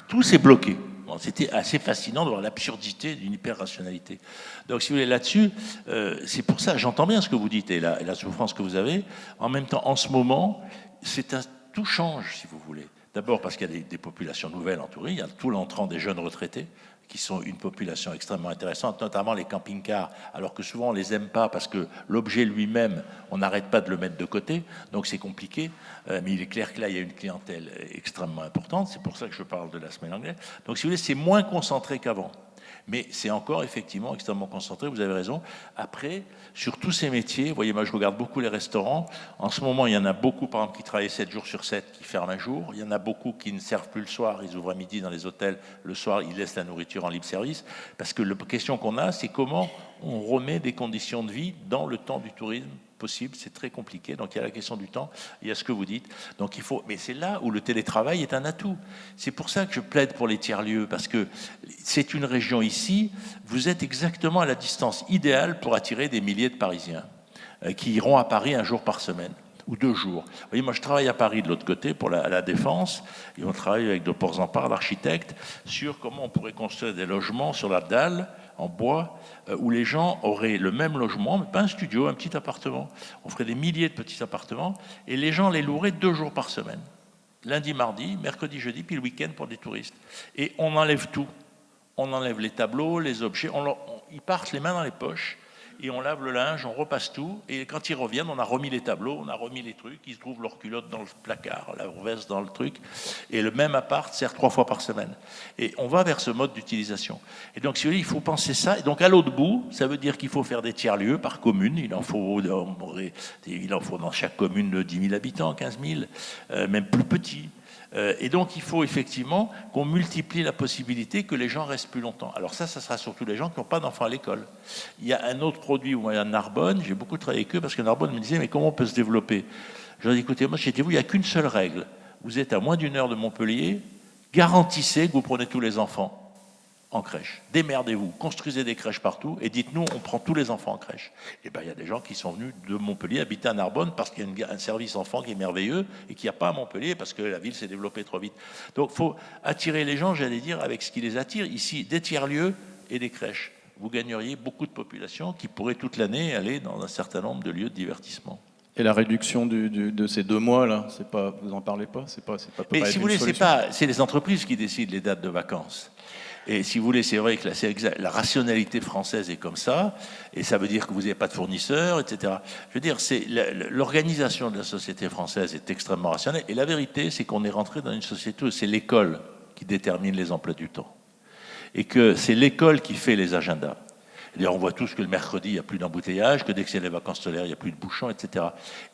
Tout s'est bloqué. Bon, c'était assez fascinant de voir l'absurdité d'une hyper-rationalité. Donc, si vous voulez, là-dessus, c'est pour ça, j'entends bien ce que vous dites et la souffrance que vous avez. En même temps, en ce moment, tout change, si vous voulez. D'abord parce qu'il y a des populations nouvelles en tourisme. Il y a tout l'entrant des jeunes retraités, qui sont une population extrêmement intéressante, notamment les camping-cars, alors que souvent on ne les aime pas parce que l'objet lui-même, on n'arrête pas de le mettre de côté, donc c'est compliqué, mais il est clair que là, il y a une clientèle extrêmement importante, c'est pour ça que je parle de la semaine anglaise. Donc si vous voulez, c'est moins concentré qu'avant. Mais c'est encore effectivement extrêmement concentré, vous avez raison. Après, sur tous ces métiers, vous voyez, moi je regarde beaucoup les restaurants. En ce moment, il y en a beaucoup, par exemple, qui travaillent 7 jours sur 7, qui ferment un jour. Il y en a beaucoup qui ne servent plus le soir, ils ouvrent à midi dans les hôtels. Le soir, ils laissent la nourriture en libre service. Parce que la question qu'on a, c'est comment on remet des conditions de vie dans le temps du tourisme possible, c'est très compliqué. Donc il y a la question du temps, il y a ce que vous dites. Donc il faut, mais c'est là où le télétravail est un atout. C'est pour ça que je plaide pour les tiers-lieux, parce que c'est une région ici, vous êtes exactement à la distance idéale pour attirer des milliers de Parisiens qui iront à Paris 1 jour par semaine ou 2 jours. Vous voyez, moi je travaille à Paris de l'autre côté pour la Défense, et on travaille avec de Ports-en-Parle, l'architecte, sur comment on pourrait construire des logements sur la dalle en bois, où les gens auraient le même logement, mais pas un studio, un petit appartement. On ferait des milliers de petits appartements, et les gens les loueraient 2 jours par semaine. Lundi, mardi, mercredi, jeudi, puis le week-end pour des touristes. Et on enlève tout. On enlève les tableaux, les objets, ils partent les mains dans les poches, et on lave le linge, on repasse tout, et quand ils reviennent, on a remis les tableaux, on a remis les trucs, ils se trouvent leur culotte dans le placard, la veste dans le truc, et le même appart sert 3 fois par semaine. Et on va vers ce mode d'utilisation. Et donc, si vous voulez, il faut penser ça. Et donc, à l'autre bout, ça veut dire qu'il faut faire des tiers-lieux par commune. Il en faut dans chaque commune de 10 000 habitants, 15 000, même plus petits. Et donc, il faut effectivement qu'on multiplie la possibilité que les gens restent plus longtemps. Alors ça sera surtout les gens qui n'ont pas d'enfants à l'école. Il y a un autre produit, où à Narbonne, j'ai beaucoup travaillé avec eux, parce que Narbonne me disait, mais comment on peut se développer? Je leur ai dit, écoutez, moi, chez vous, il n'y a qu'une seule règle. Vous êtes à moins d'1 heure de Montpellier, garantissez que vous prenez tous les enfants en crèche. Démerdez-vous, construisez des crèches partout et dites-nous, on prend tous les enfants en crèche. Et bien, il y a des gens qui sont venus de Montpellier habiter à Narbonne parce qu'il y a un service enfant qui est merveilleux et qu'il n'y a pas à Montpellier parce que la ville s'est développée trop vite. Donc, il faut attirer les gens, j'allais dire, avec ce qui les attire. Ici, des tiers-lieux et des crèches. Vous gagneriez beaucoup de population qui pourrait toute l'année aller dans un certain nombre de lieux de divertissement. Et la réduction de ces 2 mois là, c'est pas, vous en parlez pas, c'est pas. Mais si vous voulez, c'est les entreprises qui décident les dates de vacances. Et si vous voulez, c'est vrai que la rationalité française est comme ça, et ça veut dire que vous n'avez pas de fournisseurs, etc. Je veux dire, l'organisation de la société française est extrêmement rationnelle, et la vérité, c'est qu'on est rentré dans une société où c'est l'école qui détermine les emplois du temps, et que c'est l'école qui fait les agendas. D'ailleurs, on voit tous que le mercredi, il n'y a plus d'embouteillage, que dès que c'est les vacances scolaires, il n'y a plus de bouchons, etc.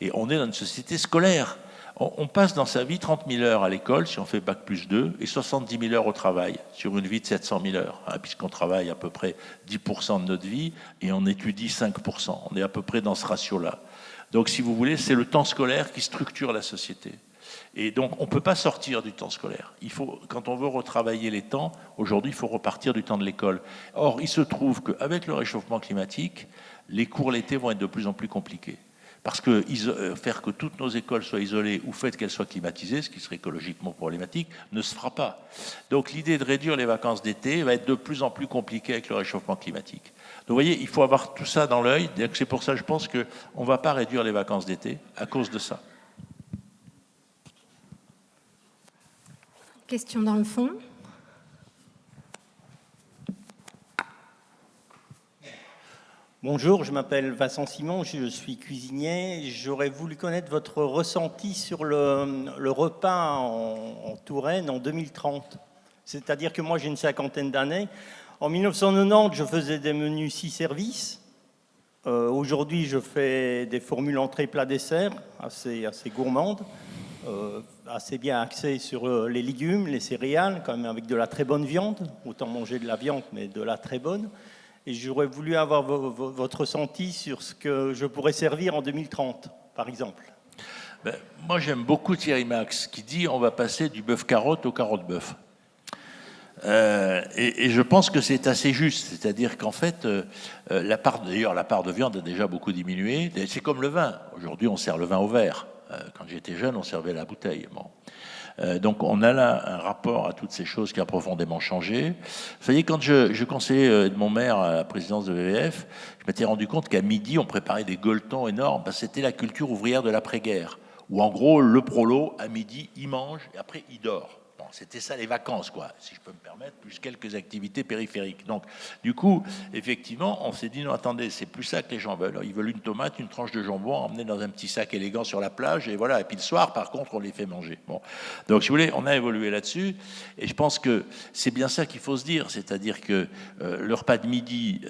Et on est dans une société scolaire. On passe dans sa vie 30 000 heures à l'école, si on fait Bac+2, et 70 000 heures au travail, sur une vie de 700 000 heures, hein, puisqu'on travaille à peu près 10% de notre vie, et on étudie 5%. On est à peu près dans ce ratio-là. Donc, si vous voulez, c'est le temps scolaire qui structure la société. Et donc, on ne peut pas sortir du temps scolaire. Il faut, quand on veut retravailler les temps, aujourd'hui, il faut repartir du temps de l'école. Or, il se trouve qu'avec le réchauffement climatique, les cours l'été vont être de plus en plus compliqués. Parce que faire que toutes nos écoles soient isolées ou fait qu'elles soient climatisées, ce qui serait écologiquement problématique, ne se fera pas. Donc l'idée de réduire les vacances d'été va être de plus en plus compliquée avec le réchauffement climatique. Donc vous voyez, il faut avoir tout ça dans l'œil. C'est pour ça que je pense qu'on ne va pas réduire les vacances d'été à cause de ça. Question dans le fond. Bonjour, je m'appelle Vincent Simon, je suis cuisinier. J'aurais voulu connaître votre ressenti sur le repas en Touraine en 2030. C'est-à-dire que moi, j'ai une 50aine d'années. En 1990, je faisais des menus 6 services. Aujourd'hui, je fais des formules entrée, plat, dessert, assez gourmandes, assez bien axées sur les légumes, les céréales, quand même avec de la très bonne viande. Autant manger de la viande, mais de la très bonne. Et j'aurais voulu avoir votre ressenti sur ce que je pourrais servir en 2030, par exemple. Ben, moi, j'aime beaucoup Thierry Max, qui dit on va passer du bœuf carotte au carotte bœuf. Et je pense que c'est assez juste, c'est-à-dire qu'en fait, la part de viande a déjà beaucoup diminué. C'est comme le vin. Aujourd'hui, on sert le vin au verre. Quand j'étais jeune, on servait la bouteille. Bon. Donc on a là un rapport à toutes ces choses qui a profondément changé. Vous savez, quand je conseillais Edmond Maire à la présidence de WWF, je m'étais rendu compte qu'à midi, on préparait des gueuletons énormes, parce que c'était la culture ouvrière de l'après-guerre, où en gros, le prolo, à midi, il mange et après, il dort. Bon, c'était ça les vacances, quoi, si je peux me permettre, plus quelques activités périphériques. Donc, du coup, effectivement, on s'est dit, non, attendez, c'est plus ça que les gens veulent. Ils veulent une tomate, une tranche de jambon, emmenée dans un petit sac élégant sur la plage, et voilà. Et puis le soir, par contre, on les fait manger. Bon. Donc, si vous voulez, on a évolué là-dessus, et je pense que c'est bien ça qu'il faut se dire, c'est-à-dire que le repas de midi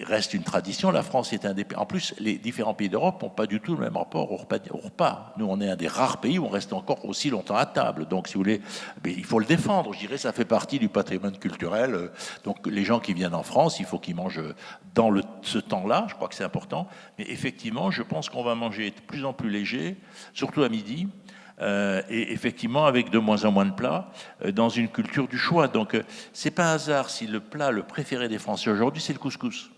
reste une tradition. La France est indépendante. En plus, les différents pays d'Europe n'ont pas du tout le même rapport au repas. Nous, on est un des rares pays où on reste encore aussi longtemps à table. Donc, si vous voulez, il faut le défendre, je dirais, ça fait partie du patrimoine culturel. Donc les gens qui viennent en France, il faut qu'ils mangent dans ce temps-là, je crois que c'est important. Mais effectivement, je pense qu'on va manger de plus en plus léger, surtout à midi, et effectivement avec de moins en moins de plats, dans une culture du choix. Donc c'est pas un hasard si le plat le préféré des Français aujourd'hui, c'est le couscous.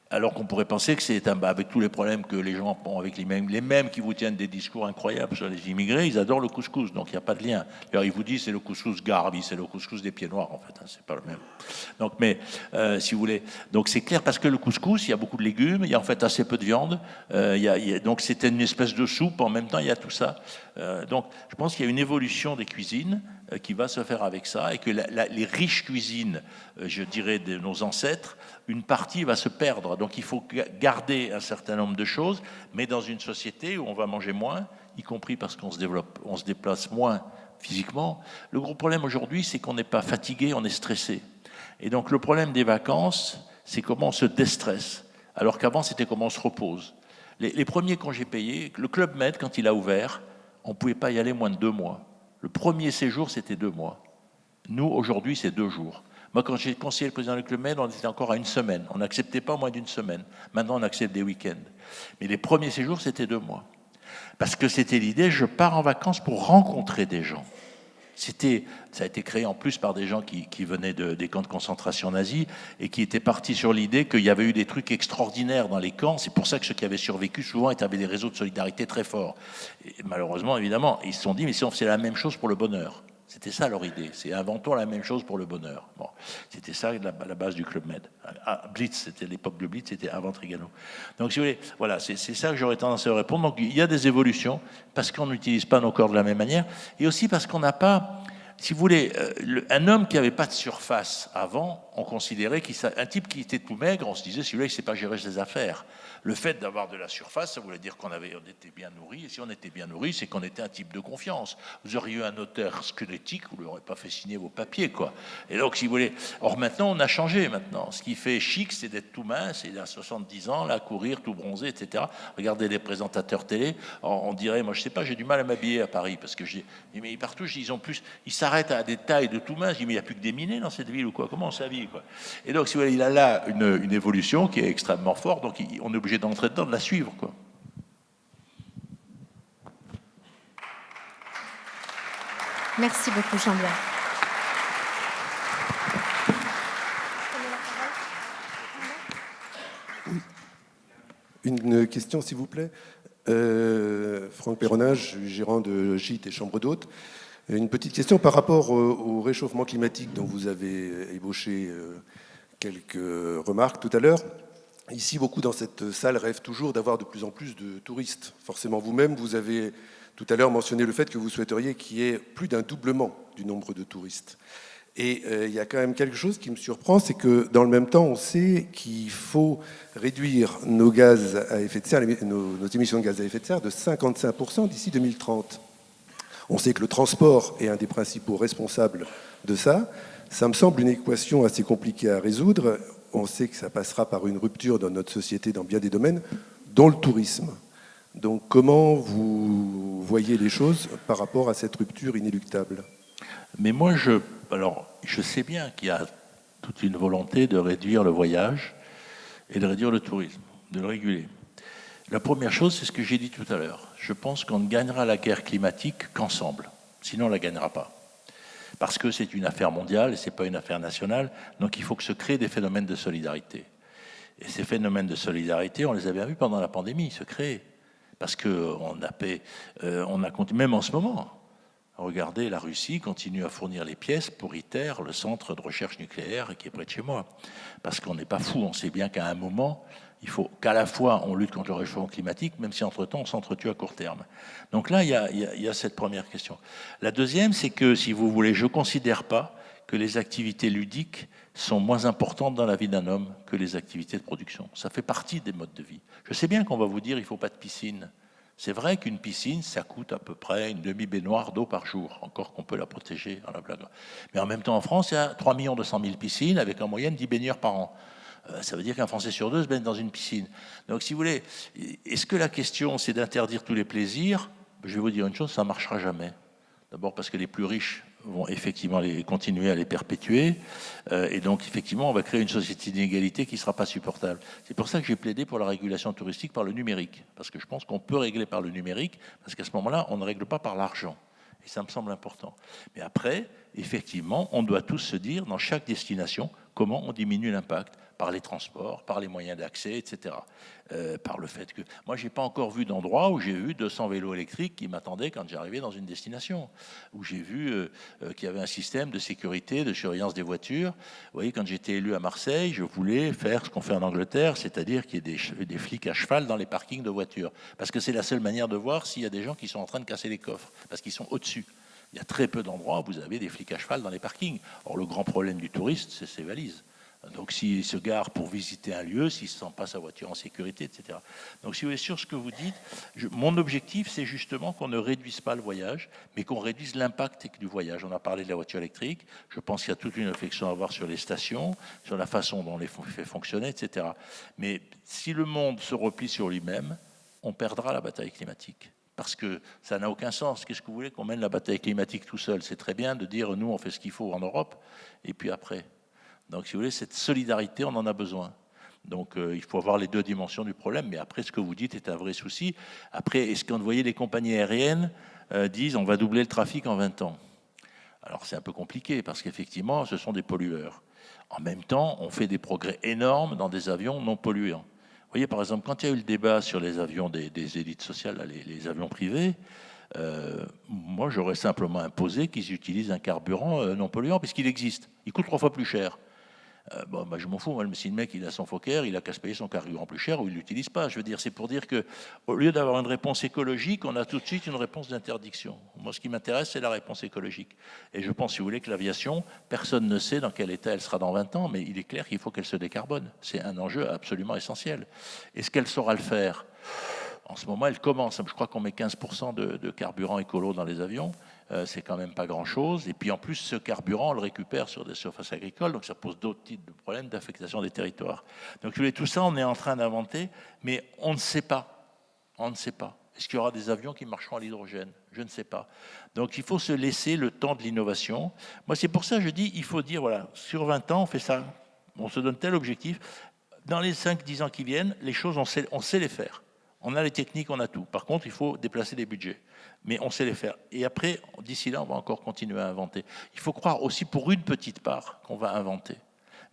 Alors qu'on pourrait penser que c'est avec tous les problèmes que les gens ont avec les mêmes qui vous tiennent des discours incroyables sur les immigrés, ils adorent le couscous, donc il n'y a pas de lien. Alors ils vous disent c'est le couscous Garbi, c'est le couscous des pieds noirs en fait, hein, c'est pas le même. Donc, mais si vous voulez, donc c'est clair parce que le couscous, il y a beaucoup de légumes, il y a en fait assez peu de viande, donc c'était une espèce de soupe, en même temps il y a tout ça. Donc je pense qu'il y a une évolution des cuisines qui va se faire avec ça, et que les riches cuisines, je dirais, de nos ancêtres, une partie va se perdre. Donc il faut garder un certain nombre de choses, mais dans une société où on va manger moins, y compris parce qu'on se déplace moins physiquement. Le gros problème aujourd'hui, c'est qu'on n'est pas fatigué, on est stressé. Et donc le problème des vacances, c'est comment on se déstresse, alors qu'avant c'était comment on se repose. Les premiers congés payés, le Club Med, quand il a ouvert, on ne pouvait pas y aller moins de 2 mois. Le premier séjour, c'était 2 mois. Nous, aujourd'hui, c'est 2 jours. Moi, quand j'ai conseillé le président du Club Med, on était encore à 1 semaine. On n'acceptait pas moins d'1 semaine. Maintenant, on accepte des week-ends. Mais les premiers séjours, c'était 2 mois. Parce que c'était l'idée, je pars en vacances pour rencontrer des gens. Ça a été créé en plus par des gens qui venaient des camps de concentration nazis et qui étaient partis sur l'idée qu'il y avait eu des trucs extraordinaires dans les camps. C'est pour ça que ceux qui avaient survécu, souvent, avaient des réseaux de solidarité très forts. Et malheureusement, évidemment, ils se sont dit, mais si on faisait la même chose pour le bonheur. C'était ça leur idée, c'est inventons la même chose pour le bonheur. Bon, c'était ça la base du Club Med. Blitz, c'était l'époque de Blitz, c'était avant Trigano. Donc si vous voulez, voilà, c'est ça que j'aurais tendance à répondre. Donc il y a des évolutions, parce qu'on n'utilise pas nos corps de la même manière, et aussi parce qu'on n'a pas, si vous voulez, un homme qui n'avait pas de surface avant, on considérait qu'un type qui était tout maigre, on se disait, celui-là, il ne sait pas gérer ses affaires. Le fait d'avoir de la surface, ça voulait dire qu'on était bien nourri, et si on était bien nourri, c'est qu'on était un type de confiance. Vous auriez eu un notaire squelettique, vous ne lui aurez pas fait signer vos papiers, quoi. Et donc, si vous voulez... Or, maintenant, on a changé, maintenant. Ce qui fait chic, c'est d'être tout mince, et à 70 ans, là, courir, tout bronzé, etc. Regardez les présentateurs télé, on dirait, moi, je ne sais pas, j'ai du mal à m'habiller à Paris, parce que mais partout, ils s'arrêtent à des tailles de tout mince, je dis, mais il n'y a plus que des minés dans cette ville, ou quoi, comment on s'habille, quoi. Et donc, si vous voulez, il a là une évolution qui est extrêmement forte, donc on est obligé d'entrer dedans, de la suivre, quoi. Merci beaucoup, Jean-Pierre. Une question, s'il vous plaît. Franck Perronage, gérant de gîtes et chambres d'hôtes. Une petite question par rapport au réchauffement climatique dont vous avez ébauché quelques remarques tout à l'heure. Ici, beaucoup dans cette salle rêvent toujours d'avoir de plus en plus de touristes. Forcément, vous-même, vous avez tout à l'heure mentionné le fait que vous souhaiteriez qu'il y ait plus d'un doublement du nombre de touristes. Et il y a quand même quelque chose qui me surprend, c'est que dans le même temps, on sait qu'il faut réduire nos gaz à effet de serre, nos émissions de gaz à effet de serre de 55% d'ici 2030. On sait que le transport est un des principaux responsables de ça. Ça me semble une équation assez compliquée à résoudre. On sait que ça passera par une rupture dans notre société dans bien des domaines, dont le tourisme. Donc comment vous voyez les choses par rapport à cette rupture inéluctable ? Mais moi, je sais bien qu'il y a toute une volonté de réduire le voyage et de réduire le tourisme, de le réguler. La première chose, c'est ce que j'ai dit tout à l'heure. Je pense qu'on ne gagnera la guerre climatique qu'ensemble. Sinon, on ne la gagnera pas. Parce que c'est une affaire mondiale et ce n'est pas une affaire nationale. Donc il faut que se créent des phénomènes de solidarité. Et ces phénomènes de solidarité, on les a bien vus pendant la pandémie, se créer. Parce qu'on a continué, même en ce moment. Regardez, la Russie continue à fournir les pièces pour ITER, le centre de recherche nucléaire qui est près de chez moi. Parce qu'on n'est pas fou, on sait bien qu'à un moment, il faut qu'à la fois on lutte contre le réchauffement climatique, même si entre-temps on s'entretue à court terme. Donc là, il y a cette première question. La deuxième, c'est que, si vous voulez, je ne considère pas que les activités ludiques sont moins importantes dans la vie d'un homme que les activités de production. Ça fait partie des modes de vie. Je sais bien qu'on va vous dire qu'il ne faut pas de piscine. C'est vrai qu'une piscine, ça coûte à peu près une demi-baignoire d'eau par jour, encore qu'on peut la protéger dans la blague. Mais en même temps, en France, il y a 3 200 000 piscines, avec en moyenne 10 baigneurs par an. Ça veut dire qu'un Français sur deux se baigne dans une piscine. Donc, si vous voulez, est-ce que la question, c'est d'interdire tous les plaisirs ? Je vais vous dire une chose, ça ne marchera jamais. D'abord parce que les plus riches vont effectivement continuer à les perpétuer. Et donc, effectivement, on va créer une société d'inégalité qui ne sera pas supportable. C'est pour ça que j'ai plaidé pour la régulation touristique par le numérique. Parce que je pense qu'on peut régler par le numérique, parce qu'à ce moment-là, on ne règle pas par l'argent. Et ça me semble important. Mais après, effectivement, on doit tous se dire, dans chaque destination, comment on diminue l'impact par les transports, par les moyens d'accès, etc. Par le fait que... Moi, je n'ai pas encore vu d'endroit où j'ai vu 200 vélos électriques qui m'attendaient quand j'arrivais dans une destination, où j'ai vu qu'il y avait un système de sécurité, de surveillance des voitures. Vous voyez, quand j'étais élu à Marseille, je voulais faire ce qu'on fait en Angleterre, c'est-à-dire qu'il y ait des flics à cheval dans les parkings de voitures. Parce que c'est la seule manière de voir s'il y a des gens qui sont en train de casser les coffres, parce qu'ils sont au-dessus. Il y a très peu d'endroits où vous avez des flics à cheval dans les parkings. Or, le grand problème du touriste, c'est ses valises. Donc, s'il se gare pour visiter un lieu, s'il ne sent pas sa voiture en sécurité, etc. Donc, si vous êtes sur ce que vous dites, mon objectif, c'est justement qu'on ne réduise pas le voyage, mais qu'on réduise l'impact du voyage. On a parlé de la voiture électrique. Je pense qu'il y a toute une réflexion à avoir sur les stations, sur la façon dont on les fait fonctionner, etc. Mais si le monde se replie sur lui-même, on perdra la bataille climatique. Parce que ça n'a aucun sens. Qu'est-ce que vous voulez qu'on mène la bataille climatique tout seul? C'est très bien de dire, nous, on fait ce qu'il faut en Europe, et puis après. Donc, si vous voulez, cette solidarité, on en a besoin. Donc, il faut avoir les deux dimensions du problème. Mais après, ce que vous dites est un vrai souci. Après, est-ce qu'on voyait les compagnies aériennes disent, on va doubler le trafic en 20 ans? Alors, c'est un peu compliqué, parce qu'effectivement, ce sont des pollueurs. En même temps, on fait des progrès énormes dans des avions non polluants. Vous voyez, par exemple, quand il y a eu le débat sur les avions des élites sociales, là, les avions privés, moi, j'aurais simplement imposé qu'ils utilisent un carburant non polluant, puisqu'il existe. Il coûte 3 fois plus cher. Bon, bah, je m'en fous. Moi, si le mec il a son Fokker, il a qu'à se payer son carburant plus cher ou il ne l'utilise pas. Je veux dire, c'est pour dire qu'au lieu d'avoir une réponse écologique, on a tout de suite une réponse d'interdiction. Moi, ce qui m'intéresse, c'est la réponse écologique. Et je pense, si vous voulez, que l'aviation, personne ne sait dans quel état elle sera dans 20 ans, mais il est clair qu'il faut qu'elle se décarbone. C'est un enjeu absolument essentiel. Est-ce qu'elle saura le faire? En ce moment, elle commence. Je crois qu'on met 15% de carburant écolo dans les avions. C'est quand même pas grand-chose. Et puis en plus, ce carburant, on le récupère sur des surfaces agricoles, donc ça pose d'autres types de problèmes d'affectation des territoires. Donc tout ça, on est en train d'inventer, mais on ne sait pas. On ne sait pas. Est-ce qu'il y aura des avions qui marcheront à l'hydrogène? Je ne sais pas. Donc il faut se laisser le temps de l'innovation. Moi, c'est pour ça que je dis, il faut dire, voilà, sur 20 ans, on fait ça. On se donne tel objectif. Dans les 5-10 ans qui viennent, les choses, on sait les faire. On a les techniques, on a tout. Par contre, il faut déplacer les budgets. Mais on sait les faire. Et après, d'ici là, on va encore continuer à inventer. Il faut croire aussi pour une petite part qu'on va inventer.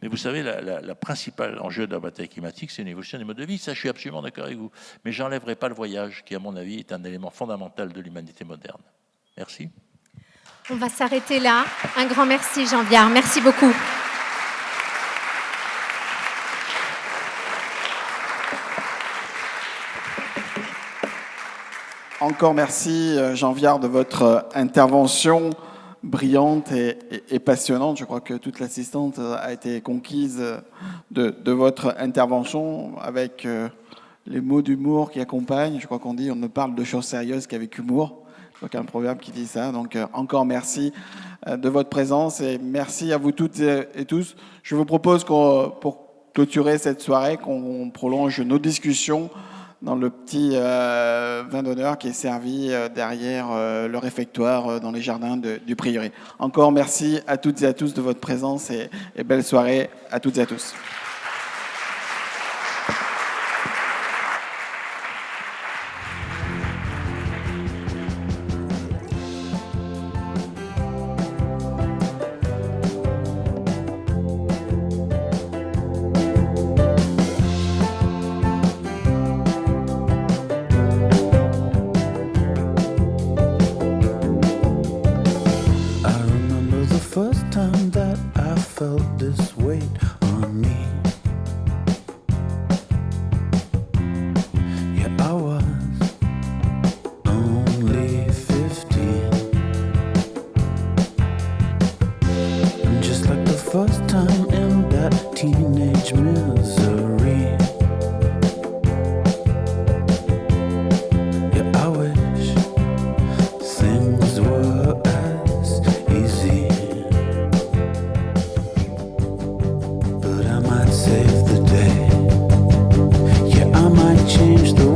Mais vous savez, la principale enjeu de la bataille climatique, c'est une évolution des modes de vie. Ça, je suis absolument d'accord avec vous. Mais je n'enlèverai pas le voyage, qui, à mon avis, est un élément fondamental de l'humanité moderne. Merci. On va s'arrêter là. Un grand merci, Jean Viard. Merci beaucoup. Encore merci, Jean Viard, de votre intervention brillante et passionnante. Je crois que toute l'assistante a été conquise de votre intervention avec les mots d'humour qui accompagnent. Je crois qu'on dit on ne parle de choses sérieuses qu'avec humour. Je crois qu'il y a un proverbe qui dit ça. Donc encore merci de votre présence et merci à vous toutes et tous. Je vous propose pour clôturer cette soirée, qu'on prolonge nos discussions dans le petit vin d'honneur qui est servi derrière le réfectoire dans les jardins du prieuré. Encore merci à toutes et à tous de votre présence et belle soirée à toutes et à tous. Change the